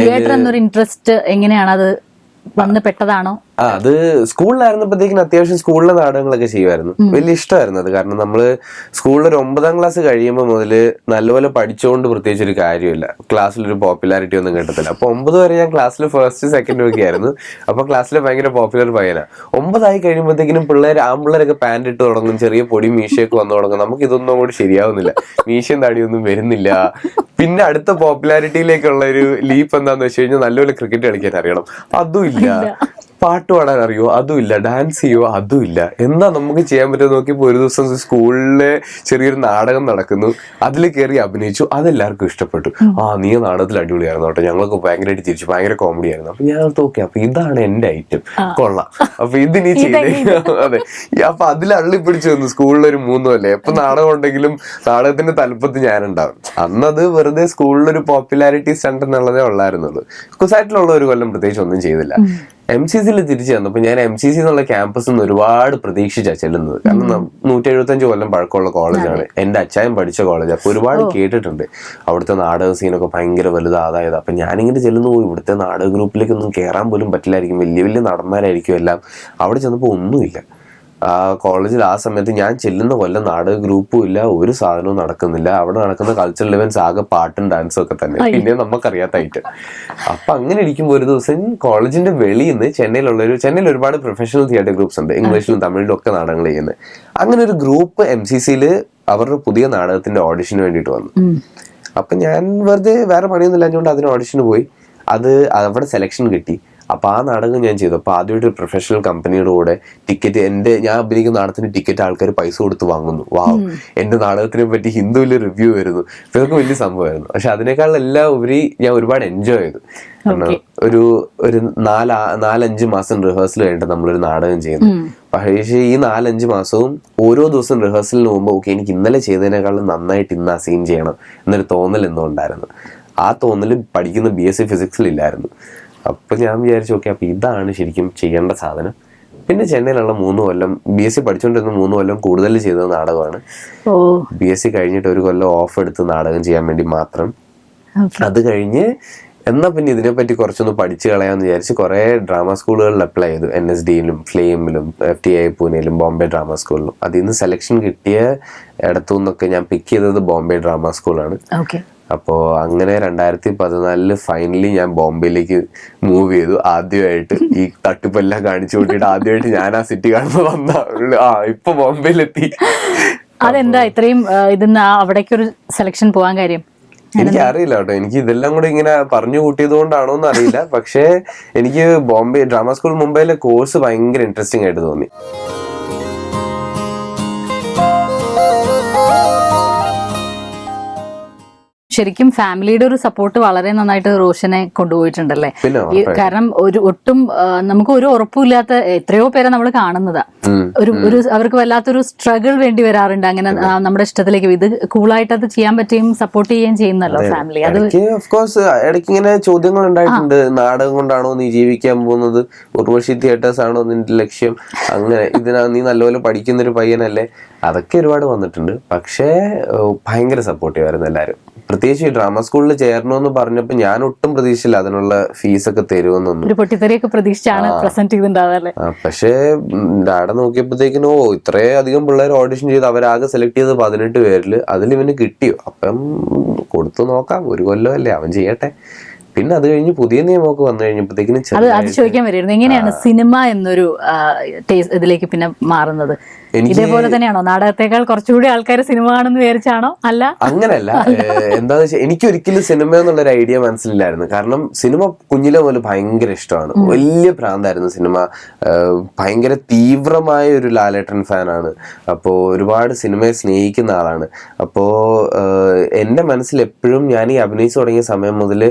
തിയേറ്റർ എന്നൊരു ഇൻട്രസ്റ്റ് എങ്ങനെയാണ് അത് വന്ന് പെട്ടതാണോ? അത് സ്കൂളിലായിരുന്നപ്പോഴത്തേക്കിന് അത്യാവശ്യം സ്കൂളിലെ നാടകങ്ങളൊക്കെ ചെയ്യുമായിരുന്നു. വലിയ ഇഷ്ടമായിരുന്നു അത്. കാരണം നമ്മള് സ്കൂളിൽ ഒരു 9ാം ക്ലാസ് കഴിയുമ്പോൾ മുതല് നല്ലപോലെ പഠിച്ചുകൊണ്ട് പ്രത്യേകിച്ച് ഒരു കാര്യമില്ല, ക്ലാസ്സിലൊരു പോപ്പുലാരിറ്റി ഒന്നും കിട്ടത്തില്ല. അപ്പൊ 9 വരെ ഞാൻ ക്ലാസ്സിൽ ഫസ്റ്റ് സെക്കൻഡും ഒക്കെ ആയിരുന്നു. അപ്പൊ ക്ലാസ്സിലെ ഭയങ്കര പോപ്പുലർ പയ്യനാ. 9 ആയി കഴിയുമ്പോഴത്തേക്കിനും ആമ്പിള്ളേരൊക്കെ പാൻറ് ഇട്ട് തുടങ്ങും, ചെറിയ പൊടി മീശയൊക്കെ വന്നു തുടങ്ങും. നമുക്ക് ഇതൊന്നും അങ്ങോട്ട് ശരിയാവുന്നില്ല, മീശയും താടിയൊന്നും വരുന്നില്ല. പിന്നെ അടുത്ത പോപ്പുലാരിറ്റിയിലേക്കുള്ള ഒരു ലീപ്പ് എന്താന്ന് വെച്ച് കഴിഞ്ഞാൽ നല്ലപോലെ ക്രിക്കറ്റ് കളിക്കാൻ അറിയണം, അതും ഇല്ല. പാട്ട് പാടാൻ അറിയോ, അതുമില്ല. ഡാൻസ് ചെയ്യോ, അതുമില്ല. എന്താ നമുക്ക് ചെയ്യാൻ പറ്റുമോ നോക്കിയപ്പോ ഒരു ദിവസം സ്കൂളിലെ ചെറിയൊരു നാടകം നടക്കുന്നു, അതിൽ കയറി അഭിനയിച്ചു. അതെല്ലാവർക്കും ഇഷ്ടപ്പെട്ടു. നീ നാടകത്തിൽ അടിപൊളിയായിരുന്നു കേട്ടോ, ഞങ്ങൾക്ക് ഭയങ്കരമായിട്ട് ചിരിച്ചു, ഭയങ്കര കോമഡി ആയിരുന്നു. അപ്പൊ ഞാൻ ഓക്കെ, അപ്പൊ ഇതാണ് എന്റെ ഐറ്റം, കൊള്ളാം, അപ്പൊ ഇതിനി ചെയ്തേ. അതെ, അപ്പൊ അതിൽ അള്ളി പിടിച്ചു വന്നു. സ്കൂളിലൊരു 3 കൊല്ലം എപ്പൊ നാടകം ഉണ്ടെങ്കിലും നാടകത്തിന്റെ തലപ്പത്ത് ഞാനുണ്ടാവും. അന്നത് വെറുതെ സ്കൂളിലൊരു പോപ്പുലാരിറ്റി സ്റ്റണ്ട് എന്നുള്ളതേ ഉള്ളായിരുന്നുള്ളൂ. കുസാറ്റിലുള്ള ഒരു കൊല്ലം പ്രത്യേകിച്ച് ഒന്നും ചെയ്തില്ല. MCCയിൽ തിരിച്ചു വന്നപ്പോ ഞാൻ MCC എന്നുള്ള ക്യാമ്പസിൽ നിന്ന് ഒരുപാട് പ്രതീക്ഷിച്ചാ ചെല്ലുന്നത്. കാരണം 175 കൊല്ലം പഴക്കമുള്ള കോളേജാണ്, എന്റെ അച്ചായൻ പഠിച്ച കോളേജ്. അപ്പൊ ഒരുപാട് കേട്ടിട്ടുണ്ട് അവിടുത്തെ നാടക സീനൊക്കെ ഭയങ്കര വലുത്. അതായത് അപ്പൊ ഞാനിങ്ങനെ ചെല്ലുന്നു, ഇവിടുത്തെ നാടക ഗ്രൂപ്പിലേക്കൊന്നും കയറാൻ പോലും പറ്റില്ലായിരിക്കും, വലിയ വലിയ നടന്മാരായിരിക്കും എല്ലാം. അവിടെ ചെന്നപ്പോ ഒന്നുമില്ല. ആ കോളേജിൽ ആ സമയത്ത് ഞാൻ ചെല്ലുന്ന കൊല്ലം നാടക ഗ്രൂപ്പും ഇല്ല, ഒരു സാധനവും നടക്കുന്നില്ല. അവിടെ നടക്കുന്ന കൾച്ചറൽ ഇവന്റ്സ് ആകെ പാട്ടും ഡാൻസും ഒക്കെ തന്നെ, പിന്നെ നമുക്കറിയാത്ത ഐറ്റം. അപ്പൊ അങ്ങനെ ഇരിക്കുമ്പോൾ ഒരു ദിവസം കോളേജിന്റെ വെളിയിൽ നിന്ന് ചെന്നൈയിൽ ഒരുപാട് പ്രൊഫഷണൽ തിയേറ്റർ ഗ്രൂപ്പ്സ് ഉണ്ട്, ഇംഗ്ലീഷിലും തമിഴിലും ഒക്കെ നാടകങ്ങൾ ചെയ്യുന്നത്. അങ്ങനെ ഒരു ഗ്രൂപ്പ് MCCയിൽ അവരുടെ പുതിയ നാടകത്തിന്റെ ഓഡിഷന് വേണ്ടിയിട്ട് വന്നു. അപ്പൊ ഞാൻ വെറുതെ വേറെ പണിയൊന്നും ഇല്ലാഞ്ഞുകൊണ്ട് അതിന് ഓഡിഷന് പോയി. അവിടെ സെലക്ഷൻ കിട്ടി. അപ്പൊ ആ നാടകം ഞാൻ ചെയ്തു. അപ്പൊ ആദ്യമായിട്ട് ഒരു പ്രൊഫഷണൽ കമ്പനിയുടെ കൂടെ ടിക്കറ്റ്, ഞാൻ അഭിനയിക്കുന്ന നാടകത്തിന് ടിക്കറ്റ് ആൾക്കാർ പൈസ കൊടുത്ത് വാങ്ങുന്നു. വാവ്, എന്റെ നാടകത്തിനെ പറ്റി ഹിന്ദുവിൽ റിവ്യൂ വരുന്നു. ഇതൊക്കെ വലിയ സംഭവമായിരുന്നു. പക്ഷെ അതിനേക്കാളെല്ലാം ഉപരി ഞാൻ ഒരുപാട് എൻജോയ് ചെയ്തു. ഒരു 4-5 മാസം റിഹേഴ്സൽ കഴിഞ്ഞിട്ട് നമ്മളൊരു നാടകം ചെയ്യുന്നു. പക്ഷേ ഈ 4-5 മാസവും ഓരോ ദിവസം റിഹേഴ്സലിന് മുമ്പ് ഓക്കെ എനിക്ക് ഇന്നലെ ചെയ്തതിനേക്കാളും നന്നായിട്ട് ഇന്ന് ആ സീൻ ചെയ്യണം എന്നൊരു തോന്നൽ എന്തോ ഉണ്ടായിരുന്നു. ആ തോന്നൽ പഠിക്കുന്ന BSc ഫിസിക്സിലില്ലായിരുന്നു. അപ്പൊ ഞാൻ വിചാരിച്ചു ഓക്കെ, അപ്പൊ ഇതാണ് ശരിക്കും ചെയ്യേണ്ട സാധനം. പിന്നെ ചെന്നൈയിലുള്ള 3 കൊല്ലം BSc പഠിച്ചുകൊണ്ടിരുന്ന 3 കൊല്ലം കൂടുതൽ ചെയ്ത നാടകമാണ്. BSc കഴിഞ്ഞിട്ട് ഒരു കൊല്ലം ഓഫ് എടുത്ത് നാടകം ചെയ്യാൻ വേണ്ടി മാത്രം. അത് കഴിഞ്ഞ് എന്നാ പിന്നെ ഇതിനെപ്പറ്റി കുറച്ചൊന്ന് പഠിച്ചു കളയാന്ന് വിചാരിച്ച് കുറെ ഡ്രാമ സ്കൂളുകളിൽ അപ്ലൈ ചെയ്തു. NSDയിലും ഫ്ലെയിമിലും FTI പൂനെയിലും ബോംബെ ഡ്രാമ സ്കൂളിലും. അതിൽ നിന്ന് സെലക്ഷൻ കിട്ടിയ ഇടത്തു നിന്നൊക്കെ ഞാൻ പിക്ക് ചെയ്തത് ബോംബെ ഡ്രാമ സ്കൂളാണ്. അപ്പോൾ അങ്ങനെ 2014 ഫൈനലി ഞാൻ ബോംബെയിലേക്ക് മൂവ് ചെയ്തു. ആദ്യമായിട്ട് ഈ തട്ടിപ്പെല്ലാം കാണിച്ചു കൂട്ടിയിട്ട് ആദ്യമായിട്ട് ഞാൻ ആ സിറ്റി കാണുമ്പോൾ ഇപ്പൊ ബോംബെയിലെത്തി. അതെന്താ ഇത്രയും ഇതിന്ന് അവിടേക്കൊരു സെലക്ഷൻ പോകാൻ കാര്യം? എനിക്ക് അറിയില്ല കേട്ടോ, എനിക്ക് ഇതെല്ലാം കൂടെ ഇങ്ങനെ പറഞ്ഞു കൂട്ടിയത് കൊണ്ടാണോ എന്ന് അറിയില്ല. പക്ഷേ എനിക്ക് ബോംബെ ഡ്രാമ സ്കൂൾ മുംബൈയിലെ കോഴ്സ് ഭയങ്കര ഇൻട്രസ്റ്റിംഗ് ആയിട്ട് തോന്നി. ശരിക്കും ഫാമിലിയുടെ ഒരു സപ്പോർട്ട് വളരെ നന്നായിട്ട് റോഷനെ കൊണ്ടുപോയിട്ടുണ്ടല്ലേ? കാരണം ഒട്ടും നമുക്ക് ഒരു ഉറപ്പില്ലാത്ത എത്രയോ പേരെ നമ്മൾ കാണുന്നതാ. ഒരു അവർക്ക് വല്ലാത്തൊരു സ്ട്രഗിൾ വേണ്ടി വരാറുണ്ട്. അങ്ങനെ നമ്മുടെ ഇഷ്ടത്തിലേക്ക് ഇത് കൂളായിട്ട് അത് ചെയ്യാൻ പറ്റുകയും സപ്പോർട്ട് ചെയ്യുകയും ചെയ്യുന്നല്ലോ ഫാമിലി. അത് ഓഫ്കോഴ്സ് ഇടയ്ക്ക് ഇങ്ങനെ ചോദ്യങ്ങൾ ഉണ്ടായിട്ടുണ്ട്. നാടകം കൊണ്ടാണോ നീ ജീവിക്കാൻ പോകുന്നത്? ഉർവശി തിയേറ്റേഴ്സ് ആണോ നിന്റെ ലക്ഷ്യം? അങ്ങനെ നീ നല്ലപോലെ പഠിക്കുന്നൊരു പയ്യനല്ലേ? അതൊക്കെ ഒരുപാട് വന്നിട്ടുണ്ട്. പക്ഷേ ഭയങ്കര സപ്പോർട്ടീവ് ആയിരുന്നു എല്ലാവരും. പ്രത്യേകിച്ച് ഡ്രാമ സ്കൂളിൽ ചേരണമെന്ന് പറഞ്ഞപ്പോൾ ഞാൻ ഒട്ടും പ്രതീക്ഷയില്ല അതിനുള്ള ഫീസൊക്കെ തരുമെന്നൊന്നും. ഒരു പൊട്ടിത്തെറിയൊക്കെ പ്രതീക്ഷിച്ചാണ് പ്രസന്റ് ചെയ്തിട്ടുണ്ടാവല്ലേ. പക്ഷേ ഡാഡ നോക്കിയപ്പോഴത്തേക്കിനും ഇത്രയധികം പിള്ളേർ ഓഡിഷൻ ചെയ്ത് അവരാകെ സെലക്ട് ചെയ്ത് 18 പേരിൽ അതിൽ ഇവന് കിട്ടിയോ, അപ്പം കൊടുത്തു നോക്കാം, ഒരു കൊല്ലമല്ലേ അവൻ ചെയ്യട്ടെ. പിന്നെ അത് കഴിഞ്ഞ് പുതിയ നിയമമൊക്കെ വന്നു കഴിഞ്ഞപ്പോഴത്തേക്കിനും അത് ചോദിക്കാൻ വരുമായിരുന്നു, എങ്ങനെയാണ് സിനിമ എന്നൊരു ഇതിലേക്ക് പിന്നെ മാറുന്നത്? ഇതേപോലെ തന്നെയാണോ, നാടകത്തെക്കാൾ കുറച്ചുകൂടി ആൾക്കാർ സിനിമ ആണെന്ന് വിചാരിച്ചാണോ? അല്ല, അങ്ങനല്ല. എന്താന്ന് വെച്ചാൽ എനിക്ക് ഒരിക്കലും സിനിമ എന്നുള്ളൊരു ഐഡിയ മനസ്സിലില്ലായിരുന്നു. കാരണം സിനിമ കുഞ്ഞിലെ പോലെ ഭയങ്കര ഇഷ്ടമാണ്, വലിയ ഭ്രാന്തായിരുന്നു സിനിമ. ഭയങ്കര തീവ്രമായ ഒരു ലാലേട്ടൻ ഫാനാണ്. അപ്പോൾ ഒരുപാട് സിനിമയെ സ്നേഹിക്കുന്ന ആളാണ്. അപ്പോൾ എൻ്റെ മനസ്സിൽ എപ്പോഴും ഞാൻ ഈ അഭിനയിച്ചു തുടങ്ങിയ സമയം മുതൽ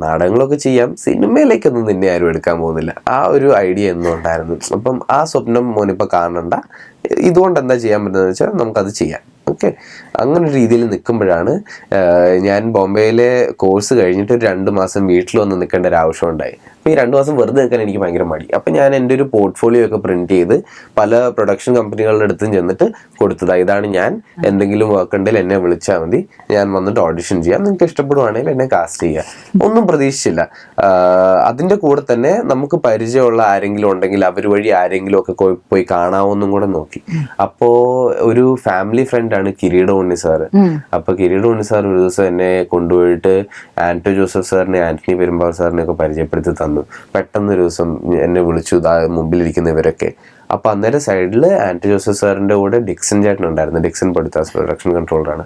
നാടകങ്ങളൊക്കെ ചെയ്യാം, സിനിമയിലേക്കൊന്നും നിന്നെ ആരും എടുക്കാൻ പോകുന്നില്ല, ആ ഒരു ഐഡിയ എന്നും ഉണ്ടായിരുന്നു. അപ്പം ആ സ്വപ്നം മോനിപ്പോൾ കാണണ്ട, ഇതുകൊണ്ട് എന്താ ചെയ്യാൻ പറ്റുന്നത് വെച്ചാൽ നമുക്കത് ചെയ്യാം. ഓക്കെ, അങ്ങനെ ഒരു രീതിയിൽ നിൽക്കുമ്പോഴാണ് ഞാൻ ബോംബെയിലെ കോഴ്സ് കഴിഞ്ഞിട്ട് ഒരു 2 മാസം വീട്ടിൽ വന്ന് നിൽക്കേണ്ട ഒരു ആവശ്യം ഉണ്ടായി. അപ്പോൾ ഈ 2 മാസം വെറുതെ നിൽക്കാൻ എനിക്ക് ഭയങ്കര മടി. അപ്പം ഞാൻ എൻ്റെ ഒരു പോർട്ട്ഫോളിയോ ഒക്കെ പ്രിന്റ് ചെയ്ത് പല പ്രൊഡക്ഷൻ കമ്പനികളുടെ അടുത്തും ചെന്നിട്ട് കൊടുത്തതാണ്. ഇതാണ് ഞാൻ, എന്തെങ്കിലും വർക്ക് ഉണ്ടെങ്കിൽ എന്നെ വിളിച്ചാൽ മതി, ഞാൻ വന്നിട്ട് ഓഡിഷൻ ചെയ്യാം, നിങ്ങൾക്ക് ഇഷ്ടപ്പെടുവാണെങ്കിൽ എന്നെ കാസ്റ്റ് ചെയ്യാം. ഒന്നും പ്രതീക്ഷിച്ചില്ല. അതിൻ്റെ കൂടെ തന്നെ നമുക്ക് പരിചയമുള്ള ആരെങ്കിലും ഉണ്ടെങ്കിൽ അവർ വഴി ആരെങ്കിലും ഒക്കെ പോയി കാണാമെന്നും കൂടെ നോക്കി. അപ്പോൾ ഒരു ഫാമിലി ഫ്രണ്ടാണ് കിരീട ഉണ്ണി സാറ്. അപ്പൊ കിരീട ഉണ്ണി സാർ ഒരു ദിവസം എന്നെ കൊണ്ടുപോയിട്ട് ആന്റോ ജോസഫ് സാറിനെ, ആന്റണി പെരുമ്പാവൂർ സാറിനെ ഒക്കെ പരിചയപ്പെടുത്തി തന്നു. പെട്ടെന്ന് ഒരു ദിവസം എന്നെ വിളിച്ചു, മുമ്പിലിരിക്കുന്ന ഇവരൊക്കെ. അപ്പൊ അന്നേരം സൈഡിൽ ആന്റോ ജോസഫ് സാറിന്റെ കൂടെ ഡിക്സൺ ചേട്ടൻ ഉണ്ടായിരുന്നു. ഡിക്സൺ പടുത്താസ് പ്രൊഡക്ഷൻ കൺട്രോളറാണ്.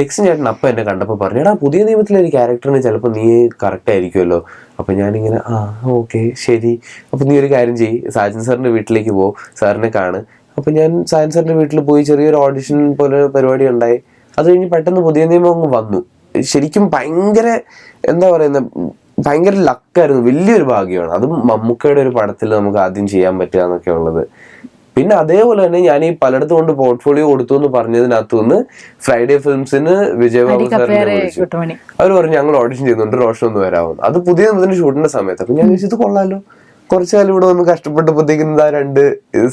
ഡിക്സൺ ചേട്ടൻ അപ്പൊ എന്നെ കണ്ടപ്പോൾ പറഞ്ഞു, എടാ പുതിയ നിയമത്തിലെ ഒരു ക്യാരക്ടറിന് ചിലപ്പോൾ നീ കറക്റ്റ് ആയിരിക്കുമല്ലോ. അപ്പൊ ഞാനിങ്ങനെ ഓക്കെ ശരി, അപ്പൊ നീ ഒരു കാര്യം ചെയ്യ്, സാജൻ സാറിന്റെ വീട്ടിലേക്ക് പോ, സാറിനെ കാണ്. അപ്പൊ ഞാൻ സാജൻ സാറിന്റെ വീട്ടിൽ പോയി ചെറിയൊരു ഓഡിഷൻ പോലെ പരിപാടി ഉണ്ടായി. അത് കഴിഞ്ഞ് പെട്ടെന്ന് പുതിയ നിയമം അങ്ങ് വന്നു. ശരിക്കും ഭയങ്കര എന്താ പറയുന്ന ഭയങ്കര ലക്കായിരുന്നു, വലിയൊരു ഭാഗ്യമാണ്. അതും മമ്മൂക്കയുടെ ഒരു പടത്തിൽ നമുക്ക് ആദ്യം ചെയ്യാൻ പറ്റുക എന്നൊക്കെ ഉള്ളത്. പിന്നെ അതേപോലെ തന്നെ ഞാൻ ഈ പലയിടത്തും കൊണ്ട് പോർട്ട്ഫോളിയോ കൊടുത്തു എന്ന് പറഞ്ഞതിനകത്തു നിന്ന് ഫ്രൈഡേ ഫിലിംസിന് വിജയബാബു സാറിനെ വിളിച്ചു. അവർ പറഞ്ഞു ഞങ്ങൾ ഓഡിഷൻ ചെയ്യുന്നുണ്ട്, റോഷൻ ഒന്ന് വരാമോ. അത് പുതിയ ഷൂട്ടിന്റെ സമയത്ത്. അപ്പൊ ഞാൻ ചോദിച്ചത് കൊള്ളാലോ, കുറച്ചു കാലം ഇവിടെ വന്ന് കഷ്ടപ്പെട്ടപ്പോഴത്തേക്കും 2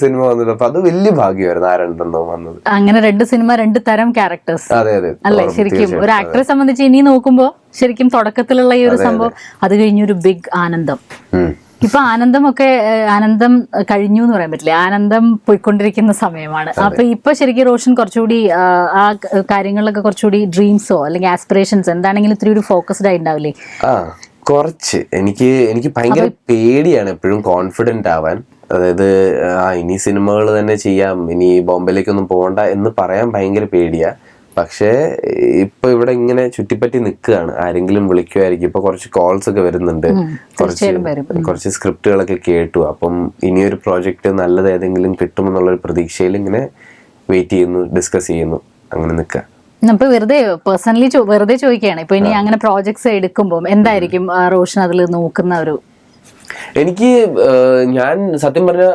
സിനിമ വന്നിട്ട്. അപ്പൊ അത് വലിയ ഭാഗ്യമായിരുന്നു ആ 2 വന്നത്. അങ്ങനെ 2 സിനിമ 2 തരം ക്യാരക്ടേഴ്സ്. അതെ അതെ അല്ലെ, ശരിക്കും ഒരു ആക്ടറെ സംബന്ധിച്ച് ഇനി നോക്കുമ്പോ ശരിക്കും തുടക്കത്തിലുള്ള ഈ ഒരു സംഭവം, അത് കഴിഞ്ഞൊരു ബിഗ് ആനന്ദം. ഇപ്പൊ ആനന്ദം കഴിഞ്ഞു എന്ന് പറയാൻ പറ്റില്ല, ആനന്ദം പോയിക്കൊണ്ടിരിക്കുന്ന സമയമാണ്. അപ്പൊ ഇപ്പൊ ശരിക്കും റോഷൻ കുറച്ചുകൂടി ആ കാര്യങ്ങളിലൊക്കെ കുറച്ചുകൂടി ഡ്രീംസോ അല്ലെങ്കിൽ ആസ്പിറേഷൻസ് എന്താണെങ്കിലും ഇത്തിരി ഒരു ഫോക്കസ്ഡ് ആയി ഉണ്ടാവില്ലേ? കുറച്ച് എനിക്ക് ഭയങ്കര പേടിയാണ് എപ്പോഴും കോൺഫിഡന്റ് ആവാൻ. അതായത് ഇനി സിനിമകൾ തന്നെ ചെയ്യാം, ഇനി ബോംബെയിലേക്കൊന്നും പോകണ്ട എന്ന് പറയാൻ ഭയങ്കര പേടിയാ. പക്ഷേ ഇപ്പൊ ഇവിടെ ഇങ്ങനെ ചുറ്റിപ്പറ്റി നിൽക്കുകയാണ്, ആരെങ്കിലും വിളിക്കുമായിരിക്കും. ഇപ്പൊ കുറച്ച് കോൾസ് ഒക്കെ വരുന്നുണ്ട്, കുറച്ച് സ്ക്രിപ്റ്റുകളൊക്കെ കേട്ടു. അപ്പം ഇനിയൊരു പ്രോജക്റ്റ് നല്ലത് ഏതെങ്കിലും കിട്ടുമെന്നുള്ളൊരു പ്രതീക്ഷയിൽ ഇങ്ങനെ വെയിറ്റ് ചെയ്യുന്നു, ഡിസ്കസ് ചെയ്യുന്നു, അങ്ങനെ നിൽക്കുക. ഇപ്പൊ പേഴ്സണലി വെറുതെ ചോദിക്കുകയാണ്, ഇപ്പൊ ഇനി അങ്ങനെ പ്രോജക്ട്സ് എടുക്കുമ്പോൾ എന്തായിരിക്കും റോഷൻ അതിൽ നോക്കുന്ന ഒരു? എനിക്ക് ഞാൻ സത്യം പറഞ്ഞ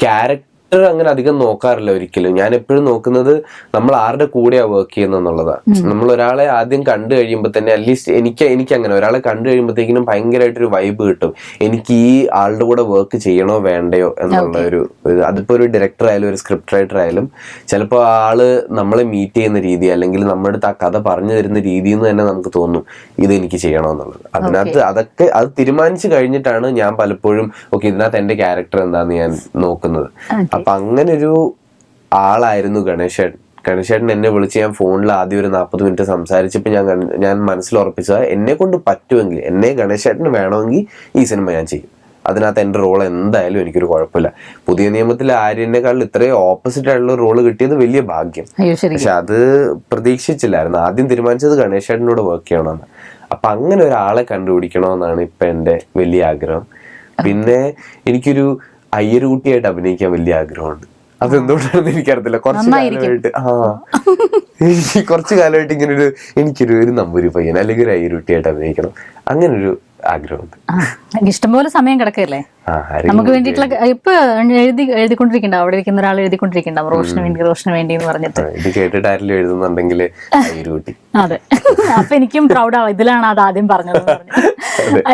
ക്യാരക്ടർ അങ്ങനെ അധികം നോക്കാറില്ല ഒരിക്കലും. ഞാൻ എപ്പോഴും നോക്കുന്നത് നമ്മൾ ആരുടെ കൂടെയാണ് വർക്ക് ചെയ്യുന്നതാണ്. നമ്മൾ ഒരാളെ ആദ്യം കണ്ടു കഴിയുമ്പോൾ തന്നെ അറ്റ്ലീസ്റ്റ് എനിക്ക് അങ്ങനെ ഒരാളെ കണ്ടു കഴിയുമ്പോഴത്തേക്കിനും ഭയങ്കരമായിട്ടൊരു വൈബ് കിട്ടും. എനിക്ക് ഈ ആളുടെ കൂടെ വർക്ക് ചെയ്യണോ വേണ്ടയോ എന്നുള്ള ഒരു അതിപ്പോ ഒരു ഡയറക്ടർ ആയാലും ഒരു സ്ക്രിപ്റ്റ് റൈറ്റർ ആയാലും ചിലപ്പോൾ ആള് നമ്മളെ മീറ്റ് ചെയ്യുന്ന രീതി അല്ലെങ്കിൽ നമ്മുടെ അടുത്ത് ആ കഥ പറഞ്ഞു തരുന്ന രീതിയിൽ നിന്ന് തന്നെ നമുക്ക് തോന്നും ഇത് എനിക്ക് ചെയ്യണോ എന്നുള്ളത്. അതിനകത്ത് അതൊക്കെ അത് തീരുമാനിച്ചു കഴിഞ്ഞിട്ടാണ് ഞാൻ പലപ്പോഴും ഓക്കെ ഇതിനകത്ത് എന്റെ ക്യാരക്ടർ എന്താന്ന് ഞാൻ നോക്കുന്നത്. അപ്പൊ അങ്ങനെ ഒരു ആളായിരുന്നു ഗണേശേട്ടൻ എന്നെ വിളിച്ച് ഞാൻ ഫോണിൽ ആദ്യം ഒരു 40 മിനിറ്റ് സംസാരിച്ചപ്പോൾ ഞാൻ മനസ്സിൽ ഉറപ്പിച്ചത് എന്നെ കൊണ്ട് പറ്റുമെങ്കിൽ, എന്നെ ഗണേശേട്ടന് വേണമെങ്കിൽ ഈ സിനിമ ഞാൻ ചെയ്യും, അതിനകത്ത് എൻ്റെ റോൾ എന്തായാലും എനിക്കൊരു കുഴപ്പമില്ല. പുതിയ നിയമത്തിൽ ആര്യനേക്കാൾ ഇത്രയും ഓപ്പോസിറ്റ് ആയിട്ടുള്ള റോള് കിട്ടിയത് വലിയ ഭാഗ്യം. പക്ഷെ അത് പ്രതീക്ഷിച്ചില്ലായിരുന്നു. ആദ്യം തീരുമാനിച്ചത് ഗണേശേട്ടനോട് വർക്ക് ചെയ്യണമെന്ന്. അപ്പൊ അങ്ങനെ ഒരാളെ കണ്ടുപിടിക്കണമെന്നാണ് ഇപ്പൊ എൻ്റെ വലിയ ആഗ്രഹം. പിന്നെ എനിക്കൊരു അയ്യരുകുട്ടിയായിട്ട് അഭിനയിക്കാൻ വലിയ ആഗ്രഹമുണ്ട്. അതെന്തുകൊണ്ടാണെന്ന് എനിക്കറിയത്തില്ല. കുറച്ചു കാലമായിട്ട് ഇങ്ങനെ എനിക്കൊരു നമ്പൂരി പയ്യൻ അല്ലെങ്കിൽ ഒരു അയ്യരുകുട്ടിയായിട്ട് അഭിനയിക്കണം, അങ്ങനൊരു ആഗ്രഹമുണ്ട്. ഇഷ്ടംപോലെ സമയം കിടക്കല്ലേ നമുക്ക് വേണ്ടിയിട്ടുള്ള. ഇപ്പൊ എഴുതിക്കൊണ്ടിരിക്കണ്ടാവും, അവിടെ ഇരിക്കുന്ന ഒരാൾ എഴുതിക്കൊണ്ടിരിക്കണ്ടാവും റോഷന് വേണ്ടി എന്ന് പറഞ്ഞിട്ട്. ഇത് കേട്ടിട്ട് ആരെങ്കിലും എഴുതുന്നുണ്ടെങ്കിൽ അതെ, അപ്പൊ എനിക്കും പ്രൗഡാവും, ഇതിലാണ് അത് ആദ്യം പറഞ്ഞത്.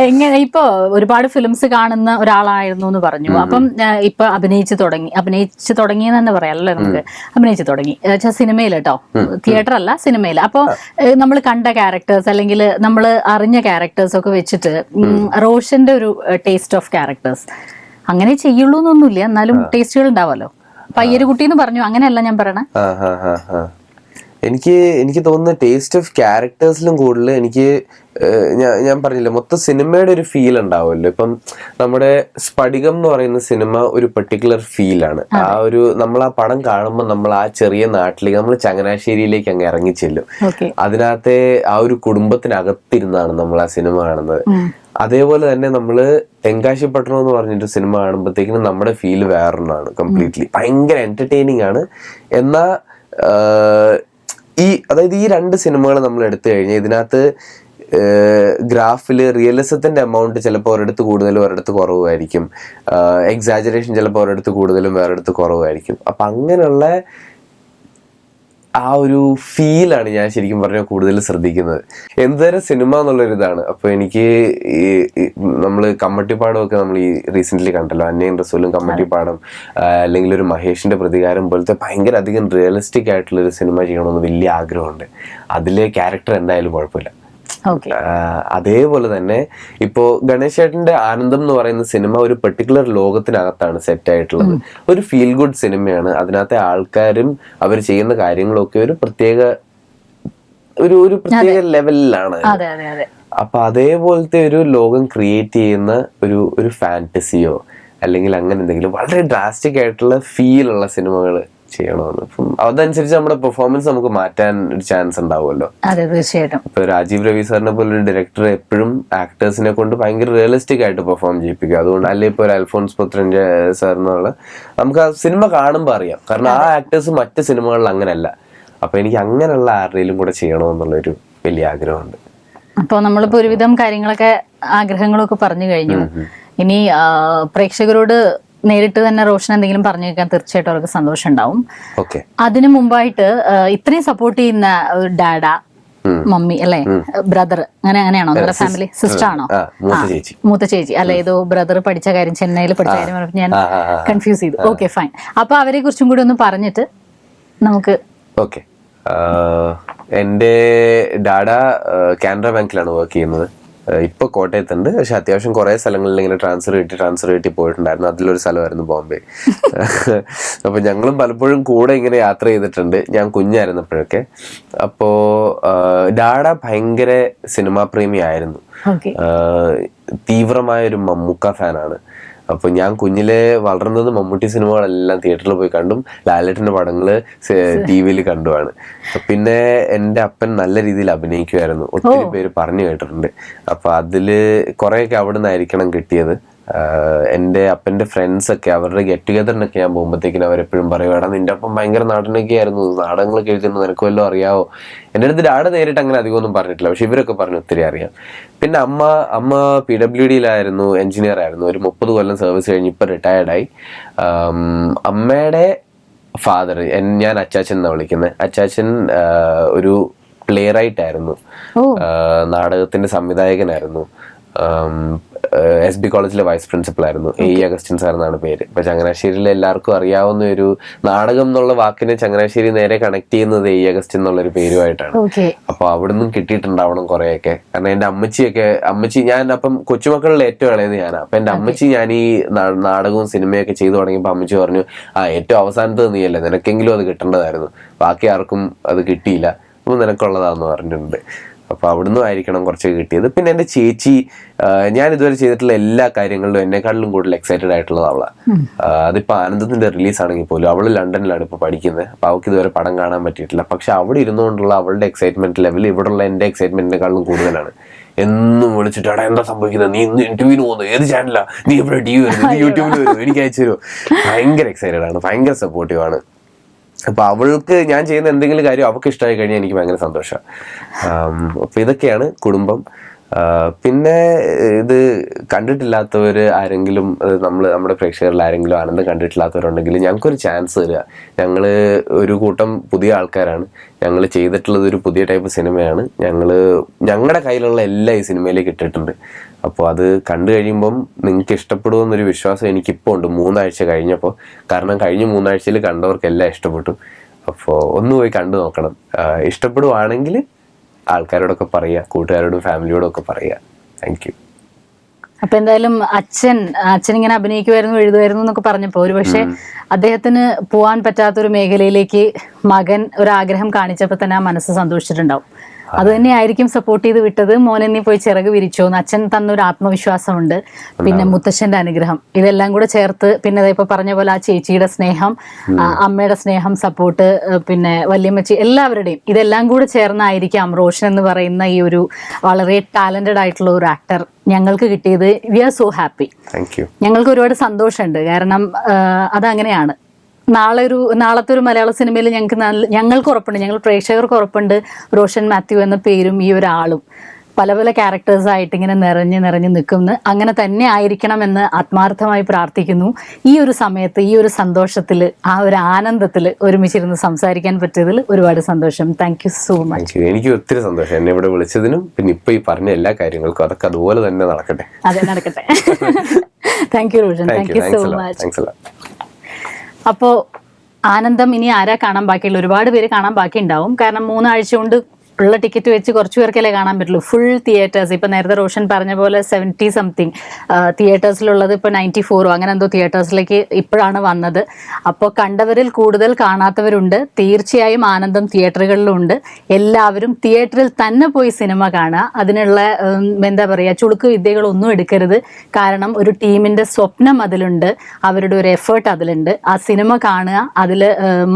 എങ്ങനെ ഇപ്പൊ ഒരുപാട് ഫിലിംസ് കാണുന്ന ഒരാളായിരുന്നു എന്ന് പറഞ്ഞു. അപ്പം ഇപ്പൊ അഭിനയിച്ചു തുടങ്ങിയെന്ന് തന്നെ പറയാമല്ലേ നമുക്ക്. അഭിനയിച്ചു തുടങ്ങി സിനിമയിൽ കേട്ടോ, തിയേറ്റർ അല്ല സിനിമയിൽ. അപ്പൊ നമ്മൾ കണ്ട ക്യാരക്ടേഴ്സ് അല്ലെങ്കിൽ നമ്മൾ അറിഞ്ഞ ക്യാരക്ടേഴ്സ് ഒക്കെ വെച്ചിട്ട് റോഷന്റെ ഒരു ടേസ്റ്റ് ഓഫ് ക്യാരക്ടേഴ്സ് അങ്ങനെ ചെയ്യുള്ളൂ എന്നൊന്നുമില്ല, എന്നാലും ടേസ്റ്റുകൾ ഉണ്ടാവുമല്ലോ. പയ്യരുകുട്ടി എന്ന് പറഞ്ഞു, അങ്ങനെയല്ല ഞാൻ പറയണേ. എനിക്ക് തോന്നുന്ന ടേസ്റ്റ് ഓഫ് ക്യാരക്ടേഴ്സിലും കൂടുതൽ എനിക്ക് ഞാൻ പറഞ്ഞില്ല, മൊത്തം സിനിമയുടെ ഒരു ഫീൽ ഉണ്ടാവുമല്ലോ. ഇപ്പം നമ്മുടെ സ്ഫടികം എന്ന് പറയുന്ന സിനിമ ഒരു പെർട്ടിക്കുലർ ഫീലാണ്. ആ ഒരു നമ്മൾ ആ പടം കാണുമ്പോൾ നമ്മൾ ആ ചെറിയ നാട്ടിലേക്ക്, നമ്മൾ ചങ്ങനാശ്ശേരിയിലേക്ക് അങ്ങ് ഇറങ്ങിച്ചെല്ലും. അതിനകത്തെ ആ ഒരു കുടുംബത്തിനകത്തിരുന്നാണ് നമ്മൾ ആ സിനിമ കാണുന്നത്. അതേപോലെ തന്നെ നമ്മള് തെങ്കാശിപ്പട്ടണം എന്ന് പറഞ്ഞിട്ട് സിനിമ കാണുമ്പോഴത്തേക്കിനും നമ്മുടെ ഫീല് വേറൊന്നാണ് കംപ്ലീറ്റ്ലി. ഭയങ്കര എന്റർടൈനിങ് ആണ്. എന്നാ അതായത് ഈ രണ്ട് സിനിമകൾ നമ്മൾ എടുത്തു കഴിഞ്ഞാൽ ഇതിനകത്ത് ഗ്രാഫില് റിയലിസത്തിന്റെ എമൗണ്ട് ചിലപ്പോൾ ഒരിടത്ത് കൂടുതലും ഒരിടത്ത് കുറവുമായിരിക്കും. എക്സാജറേഷൻ ചിലപ്പോൾ ഒരിടത്ത് കൂടുതലും വേറൊരിടത്ത് കുറവായിരിക്കും. അപ്പൊ അങ്ങനെയുള്ള ആ ഒരു ഫീലാണ് ഞാൻ ശരിക്കും പറഞ്ഞാൽ കൂടുതൽ ശ്രദ്ധിക്കുന്നത്. എന്തുതരം സിനിമ എന്നുള്ളൊരിതാണ്. അപ്പൊ എനിക്ക് നമ്മള് കമ്മട്ടിപ്പാടമൊക്കെ നമ്മൾ ഈ റീസെന്റ് കണ്ടല്ലോ, അന്നയും റസൂലും കമ്മട്ടിപ്പാടം, അല്ലെങ്കിൽ ഒരു മഹേഷിന്റെ പ്രതികാരം പോലത്തെ ഭയങ്കര അധികം റിയലിസ്റ്റിക് ആയിട്ടുള്ള ഒരു സിനിമ ചെയ്യണമെന്ന് വലിയ ആഗ്രഹമുണ്ട്. അതിലെ ക്യാരക്ടർ എന്തായാലും കുഴപ്പമില്ല. അതേപോലെ തന്നെ ഇപ്പോ ഗണേശ് ചേട്ടന്റെ ആനന്ദം എന്ന് പറയുന്ന സിനിമ ഒരു പെർട്ടിക്കുലർ ലോകത്തിനകത്താണ് സെറ്റ് ആയിട്ടുള്ളത്. ഒരു ഫീൽ ഗുഡ് സിനിമയാണ്. അതിനകത്തെ ആൾക്കാരും അവർ ചെയ്യുന്ന കാര്യങ്ങളും ഒക്കെ ഒരു പ്രത്യേക ലെവലിലാണ്. അപ്പൊ അതേപോലത്തെ ഒരു ലോകം ക്രിയേറ്റ് ചെയ്യുന്ന ഒരു ഫാന്റസിയോ അല്ലെങ്കിൽ അങ്ങനെ എന്തെങ്കിലും വളരെ ഡ്രാസ്റ്റിക് ആയിട്ടുള്ള ഫീൽ ഉള്ള സിനിമകൾ ചെയ്യണമെന്ന്. അപ്പം അതനുസരിച്ച് നമ്മുടെ പെർഫോമൻസ് നമുക്ക് മാറ്റാൻ ഒരു ചാൻസ് ഉണ്ടാവുമല്ലോ. അതെ, തീർച്ചയായിട്ടും. ഇപ്പൊ രാജീവ് രവി സാറിനെ പോലെ ഒരു ഡയറക്ടർ എപ്പോഴും ആക്ടേഴ്സിനെ കൊണ്ട് ഭയങ്കര റിയലിസ്റ്റിക് ആയിട്ട് പെർഫോം ചെയ്യിപ്പിക്കുക. അതുകൊണ്ട് അല്ലെ ഇപ്പൊ ഒരു അൽഫോൺസ് പുത്രന്റെ സാറിനുള്ള നമുക്ക് ആ സിനിമ കാണുമ്പോൾ അറിയാം. കാരണം ആ ആക്ടേഴ്സ് മറ്റ് സിനിമകളിൽ അങ്ങനെയല്ല. അപ്പൊ എനിക്ക് അങ്ങനെയുള്ള ആരുടെയും കൂടെ ചെയ്യണമെന്നുള്ളൊരു വലിയ ആഗ്രഹമുണ്ട്. അപ്പൊ നമ്മളിപ്പോ ഒരുവിധം കാര്യങ്ങളൊക്കെ ആഗ്രഹങ്ങളൊക്കെ പറഞ്ഞു കഴിഞ്ഞു. ഇനി പ്രേക്ഷകരോട് നേരിട്ട് തന്നെ റോഷൻ എന്തെങ്കിലും പറഞ്ഞു കേൾക്കാൻ തീർച്ചയായിട്ടും അവർക്ക് സന്തോഷം ഉണ്ടാവും. അതിനു മുമ്പായിട്ട് ഇത്രയും സപ്പോർട്ട് ചെയ്യുന്ന ഡാഡ, മമ്മി അല്ലെ, ബ്രദർ, അങ്ങനെയാണോ നിങ്ങളുടെ ഫാമിലി? സിസ്റ്റർ ആണോ? മൂത്ത ചേച്ചി അല്ലെ, ഏതോ ബ്രദർ പഠിച്ച കാര്യം, ചെന്നൈയിൽ പഠിച്ച കാര്യം ഞാൻ കൺഫ്യൂസ് ചെയ്തു. Okay, fine. അപ്പൊ അവരെ കുറിച്ചും കൂടി ഒന്ന് പറഞ്ഞിട്ട് നമുക്ക്. എന്റെ ഡാഡ കാനറ ബാങ്കിലാണ് വർക്ക് ചെയ്യുന്നത്. ഇപ്പൊ കോട്ടയത്തുണ്ട്. പക്ഷെ അത്യാവശ്യം കുറെ സ്ഥലങ്ങളിൽ ഇങ്ങനെ ട്രാൻസ്ഫർ കിട്ടി പോയിട്ടുണ്ടായിരുന്നു. അതിലൊരു സ്ഥലമായിരുന്നു ബോംബെ. അപ്പൊ ഞങ്ങളും പലപ്പോഴും കൂടെ ഇങ്ങനെ യാത്ര ചെയ്തിട്ടുണ്ട്, ഞാൻ കുഞ്ഞായിരുന്നപ്പോഴൊക്കെ. അപ്പോ ഡാഡ ഭയങ്കര സിനിമാ പ്രേമി ആയിരുന്നു. തീവ്രമായ ഒരു മമ്മൂക്ക ഫാനാണ്. അപ്പൊ ഞാൻ കുഞ്ഞിലെ വളർന്നത് മമ്മൂട്ടി സിനിമകളെല്ലാം തിയേറ്ററിൽ പോയി കണ്ടും ലാലേട്ടന്റെ പടങ്ങള് ടിവിയിൽ കണ്ടുമാണ്. പിന്നെ എൻ്റെ അപ്പൻ നല്ല രീതിയിൽ അഭിനയിക്കുമായിരുന്നു. ഒത്തിരി പേര് പറഞ്ഞു കേട്ടിട്ടുണ്ട്. അപ്പൊ അതില് കുറെയൊക്കെ അവിടെ നിന്നായിരിക്കണം കിട്ടിയത്. എൻ്റെ അപ്പൻ്റെ ഫ്രണ്ട്സൊക്കെ അവരുടെ ഗെറ്റ് ടുഗദറിനൊക്കെ ഞാൻ പോകുമ്പോഴത്തേക്കിനും അവരെപ്പോഴും പറയും, എടാ നിന്റെ അപ്പം ഭയങ്കര നാടനൊക്കെ ആയിരുന്നു, നാടകങ്ങളൊക്കെ എഴുതുന്നു, നിനക്ക് വല്ലതും അറിയാവോ? എൻ്റെ അടുത്ത് ഡാഡ നേരിട്ട് അങ്ങനെ അധികമൊന്നും പറഞ്ഞിട്ടില്ല, പക്ഷെ ഇവരൊക്കെ പറഞ്ഞു ഒത്തിരി അറിയാം. പിന്നെ അമ്മ PWDയിലായിരുന്നു, എഞ്ചിനീയർ ആയിരുന്നു. ഒരു 30 കൊല്ലം സർവീസ് കഴിഞ്ഞ് ഇപ്പം റിട്ടയർഡായി. അമ്മയുടെ ഫാദർ, ഞാൻ അച്ചാച്ചൻ എന്നാണ് വിളിക്കുന്നത്. അച്ചാച്ചൻ ഒരു പ്ലേ റൈറ്റ് ആയിരുന്നു, നാടകത്തിന്റെ സംവിധായകനായിരുന്നു. SB കോളേജിലെ വൈസ് പ്രിൻസിപ്പൽ ആയിരുന്നു. AE അഗസ്റ്റിൻ സാർ എന്നാണ് പേര്. ഇപ്പൊ ചങ്ങനാശ്ശേരിയിലെ എല്ലാവർക്കും അറിയാവുന്ന ഒരു നാടകം എന്നുള്ള വാക്കിനെ ചങ്ങനാശ്ശേരി നേരെ കണക്ട് ചെയ്യുന്നത് AE അഗസ്റ്റിൻ എന്നുള്ളൊരു പേരുമായിട്ടാണ്. അപ്പൊ അവിടുന്ന് കിട്ടിയിട്ടുണ്ടാവണം കുറെയൊക്കെ. കാരണം എന്റെ അമ്മച്ചി ഞാൻ അപ്പം കൊച്ചുമക്കളിൽ ഏറ്റവും ഇളയത് ഞാനാണ്. അപ്പൊ എന്റെ അമ്മച്ചി ഞാൻ ഈ നാടകവും സിനിമയൊക്കെ ചെയ്തു തുടങ്ങിയപ്പോ അമ്മച്ചി പറഞ്ഞു, ഏറ്റവും അവസാനത്തത് നീയല്ലേ, നിനക്കെങ്കിലും അത് കിട്ടേണ്ടതായിരുന്നു, ബാക്കി ആർക്കും അത് കിട്ടിയില്ല, അപ്പൊ നിനക്കുള്ളതാന്ന് പറഞ്ഞിട്ടുണ്ട്. അപ്പൊ അവിടുന്ന് ആയിരിക്കണം കുറച്ചൊക്കെ കിട്ടിയത്. പിന്നെ എന്റെ ചേച്ചി, ഞാൻ ഇതുവരെ ചെയ്തിട്ടുള്ള എല്ലാ കാര്യങ്ങളിലും എന്നെക്കാട്ടിലും കൂടുതൽ എക്സൈറ്റഡ് ആയിട്ടുള്ളത് അവളാണ്. അതിപ്പോ ആനന്ദത്തിന്റെ റിലീസ് ആണെങ്കിൽ പോലും അവള് ലണ്ടനിലാണ് ഇപ്പൊ പഠിക്കുന്നത്. അപ്പൊ അവൾക്ക് ഇതുവരെ പടം കാണാൻ പറ്റിയിട്ടില്ല. പക്ഷെ അവിടെ ഇരുന്നുകൊണ്ടുള്ള അവളുടെ എക്സൈറ്റ്മെന്റ് ലെവൽ ഇവിടെയുള്ള എന്റെ എക്സൈറ്റ്മെന്റിനെക്കാളും കൂടുതലാണ്. എന്നും വിളിച്ചിട്ട് എടാ എന്താ സംഭവിക്കുന്നത്, നീ ഇന്ന് ഇന്റർവ്യൂവിന് പോകുന്നു, ഏത് ചാനലാ, നീ എവിടെ TV വരുന്നു, നീ യൂട്യൂബിൽ വരുന്നു, എനിക്ക് അയച്ചു തരുമോ? ഭയങ്കര എക്സൈറ്റഡ് ആണ്, ഭയങ്കര സപ്പോർട്ടീവ് ആണ്. അപ്പൊ അവൾക്ക് ഞാൻ ചെയ്യുന്ന എന്തെങ്കിലും കാര്യം അവൾക്ക് ഇഷ്ടമായി കഴിഞ്ഞാൽ എനിക്ക് ഭയങ്കര സന്തോഷമാണ്. അപ്പൊ ഇതൊക്കെയാണ് കുടുംബം. പിന്നെ ഇത് കണ്ടിട്ടില്ലാത്തവർ ആരെങ്കിലും, നമ്മുടെ പ്രേക്ഷകരിൽ ആരെങ്കിലും ആനന്ദം കണ്ടിട്ടില്ലാത്തവരുണ്ടെങ്കിൽ ഞങ്ങൾക്കൊരു ചാൻസ് തരിക. ഞങ്ങൾ ഒരു കൂട്ടം പുതിയ ആൾക്കാരാണ്. ഞങ്ങൾ ചെയ്തിട്ടുള്ളത് ഒരു പുതിയ ടൈപ്പ് സിനിമയാണ്. ഞങ്ങളുടെ കയ്യിലുള്ള എല്ലാം ഈ സിനിമയിലേക്ക് ഇട്ടിട്ടുണ്ട്. അപ്പോൾ അത് കണ്ടു കഴിയുമ്പം നിങ്ങൾക്ക് ഇഷ്ടപ്പെടുമെന്നൊരു വിശ്വാസം എനിക്കിപ്പോൾ ഉണ്ട് 3 ആഴ്ച കഴിഞ്ഞപ്പോൾ. കാരണം കഴിഞ്ഞ 3 ആഴ്ചയിൽ കണ്ടവർക്കെല്ലാം ഇഷ്ടപ്പെട്ടു. അപ്പോൾ ഒന്ന് പോയി കണ്ടു നോക്കണം. ഇഷ്ടപ്പെടുവാണെങ്കിൽ ആൾക്കാരോടൊക്കെ പറയുക, കൂട്ടുകാരോടും ഫാമിലിയോടും ഒക്കെ പറയുക. Thank you. അപ്പൊ എന്തായാലും അച്ഛൻ ഇങ്ങനെ അഭിനയിക്കുമായിരുന്നു, എഴുതുമായിരുന്നു എന്നൊക്കെ പറഞ്ഞപ്പോ ഒരു പക്ഷെ അദ്ദേഹത്തിന് പോവാൻ പറ്റാത്തൊരു മേഖലയിലേക്ക് മകൻ ഒരാഗ്രഹം കാണിച്ചപ്പോ തന്നെ ആ മനസ്സ് സന്തോഷിച്ചിട്ടുണ്ടാവും. അത് തന്നെയായിരിക്കും സപ്പോർട്ട് ചെയ്ത് വിട്ടത്. മോനെ നീ പോയി ചിറക് വിരിച്ചോന്ന് അച്ഛൻ തന്നൊരു ആത്മവിശ്വാസമുണ്ട്. പിന്നെ മുത്തശ്ശന്റെ അനുഗ്രഹം, ഇതെല്ലാം കൂടെ ചേർത്ത്, പിന്നെ ഇപ്പൊ പറഞ്ഞ പോലെ ആ ചേച്ചിയുടെ സ്നേഹം, അമ്മയുടെ സ്നേഹം, സപ്പോർട്ട്, പിന്നെ വല്യമ്മച്ചി, എല്ലാവരുടെയും ഇതെല്ലാം കൂടെ ചേർന്നായിരിക്കാം റോഷൻ എന്ന് പറയുന്ന ഈ ഒരു വളരെ ടാലന്റഡ് ആയിട്ടുള്ള ഒരു ആക്ടർ ഞങ്ങൾക്ക് കിട്ടിയത്. We are so happy. ഞങ്ങൾക്ക് ഒരുപാട് സന്തോഷമുണ്ട്. കാരണം അതങ്ങനെയാണ്. നാളത്തെ ഒരു മലയാള സിനിമയിൽ ഞങ്ങൾക്ക് ഉറപ്പുണ്ട്, ഞങ്ങൾ പ്രേക്ഷകർക്ക് ഉറപ്പുണ്ട്, റോഷൻ മാത്യു എന്ന പേരും ഈ ഒരാളും പല പല ക്യാരക്ടേഴ്സായിട്ട് ഇങ്ങനെ നിറഞ്ഞ് നിൽക്കുന്നു. അങ്ങനെ തന്നെ ആയിരിക്കണമെന്ന് ആത്മാർത്ഥമായി പ്രാർത്ഥിക്കുന്നു. ഈ ഒരു സമയത്ത്, ഈ ഒരു സന്തോഷത്തിൽ, ആ ഒരു ആനന്ദത്തിൽ ഒരുമിച്ചിരുന്ന് സംസാരിക്കാൻ പറ്റിയതിൽ ഒരുപാട് സന്തോഷം. Thank you so much. എനിക്ക് ഒത്തിരി സന്തോഷം എന്നെ ഇവിടെ വിളിച്ചതിനും, പിന്നെ ഇപ്പൊ ഈ പറഞ്ഞ എല്ലാ കാര്യങ്ങൾക്കും അതൊക്കെ അതുപോലെ തന്നെ നടക്കട്ടെ. അതെ, നടക്കട്ടെ. Thank you Roshan, thank you so much. അപ്പോൾ ആനന്ദം ഇനി ആരാ കാണാൻ ബാക്കിയുള്ള? ഒരുപാട് പേര് കാണാൻ ബാക്കിയുണ്ടാവും. കാരണം 3 ആഴ്ച കൊണ്ട് ഉള്ള ടിക്കറ്റ് വെച്ച് കുറച്ച് പേർക്കല്ലേ കാണാൻ പറ്റുള്ളൂ. ഫുൾ തിയേറ്റേഴ്സ്, ഇപ്പം നേരത്തെ റോഷൻ പറഞ്ഞ പോലെ 70 സംതിങ് തിയേറ്റേഴ്സിലുള്ളത് ഇപ്പോൾ 94 അങ്ങനെ എന്തോ തിയേറ്റേഴ്സിലേക്ക് ഇപ്പോഴാണ് വന്നത്. അപ്പോൾ കണ്ടവരിൽ കൂടുതൽ കാണാത്തവരുണ്ട്. തീർച്ചയായും ആനന്ദം തിയേറ്ററുകളിലും ഉണ്ട്. എല്ലാവരും തിയേറ്ററിൽ തന്നെ പോയി സിനിമ കാണുക. അതിനുള്ള എന്താ പറയുക, ചുളുക്ക് വിദ്യകളൊന്നും എടുക്കരുത്. കാരണം ഒരു ടീമിൻ്റെ സ്വപ്നം അതിലുണ്ട്, അവരുടെ ഒരു എഫേർട്ട് അതിലുണ്ട്. ആ സിനിമ കാണുക, അതിൽ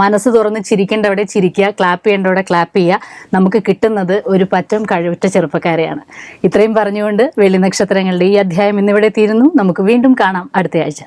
മനസ്സ് തുറന്ന് ചിരിക്കേണ്ടവിടെ ചിരിക്കുക, ക്ലാപ്പ് ചെയ്യേണ്ടവിടെ ക്ലാപ്പ് ചെയ്യുക. നമുക്ക് കിട്ടുന്നത് ഒരു പറ്റം കഴിവുറ്റ ചെറുപ്പക്കാരെയാണ്. ഇത്രയും പറഞ്ഞുകൊണ്ട് വെള്ളി നക്ഷത്രങ്ങളുടെ ഈ അധ്യായം ഇന്നിവിടെ തീരുന്നു. നമുക്ക് വീണ്ടും കാണാം അടുത്തയാഴ്ച.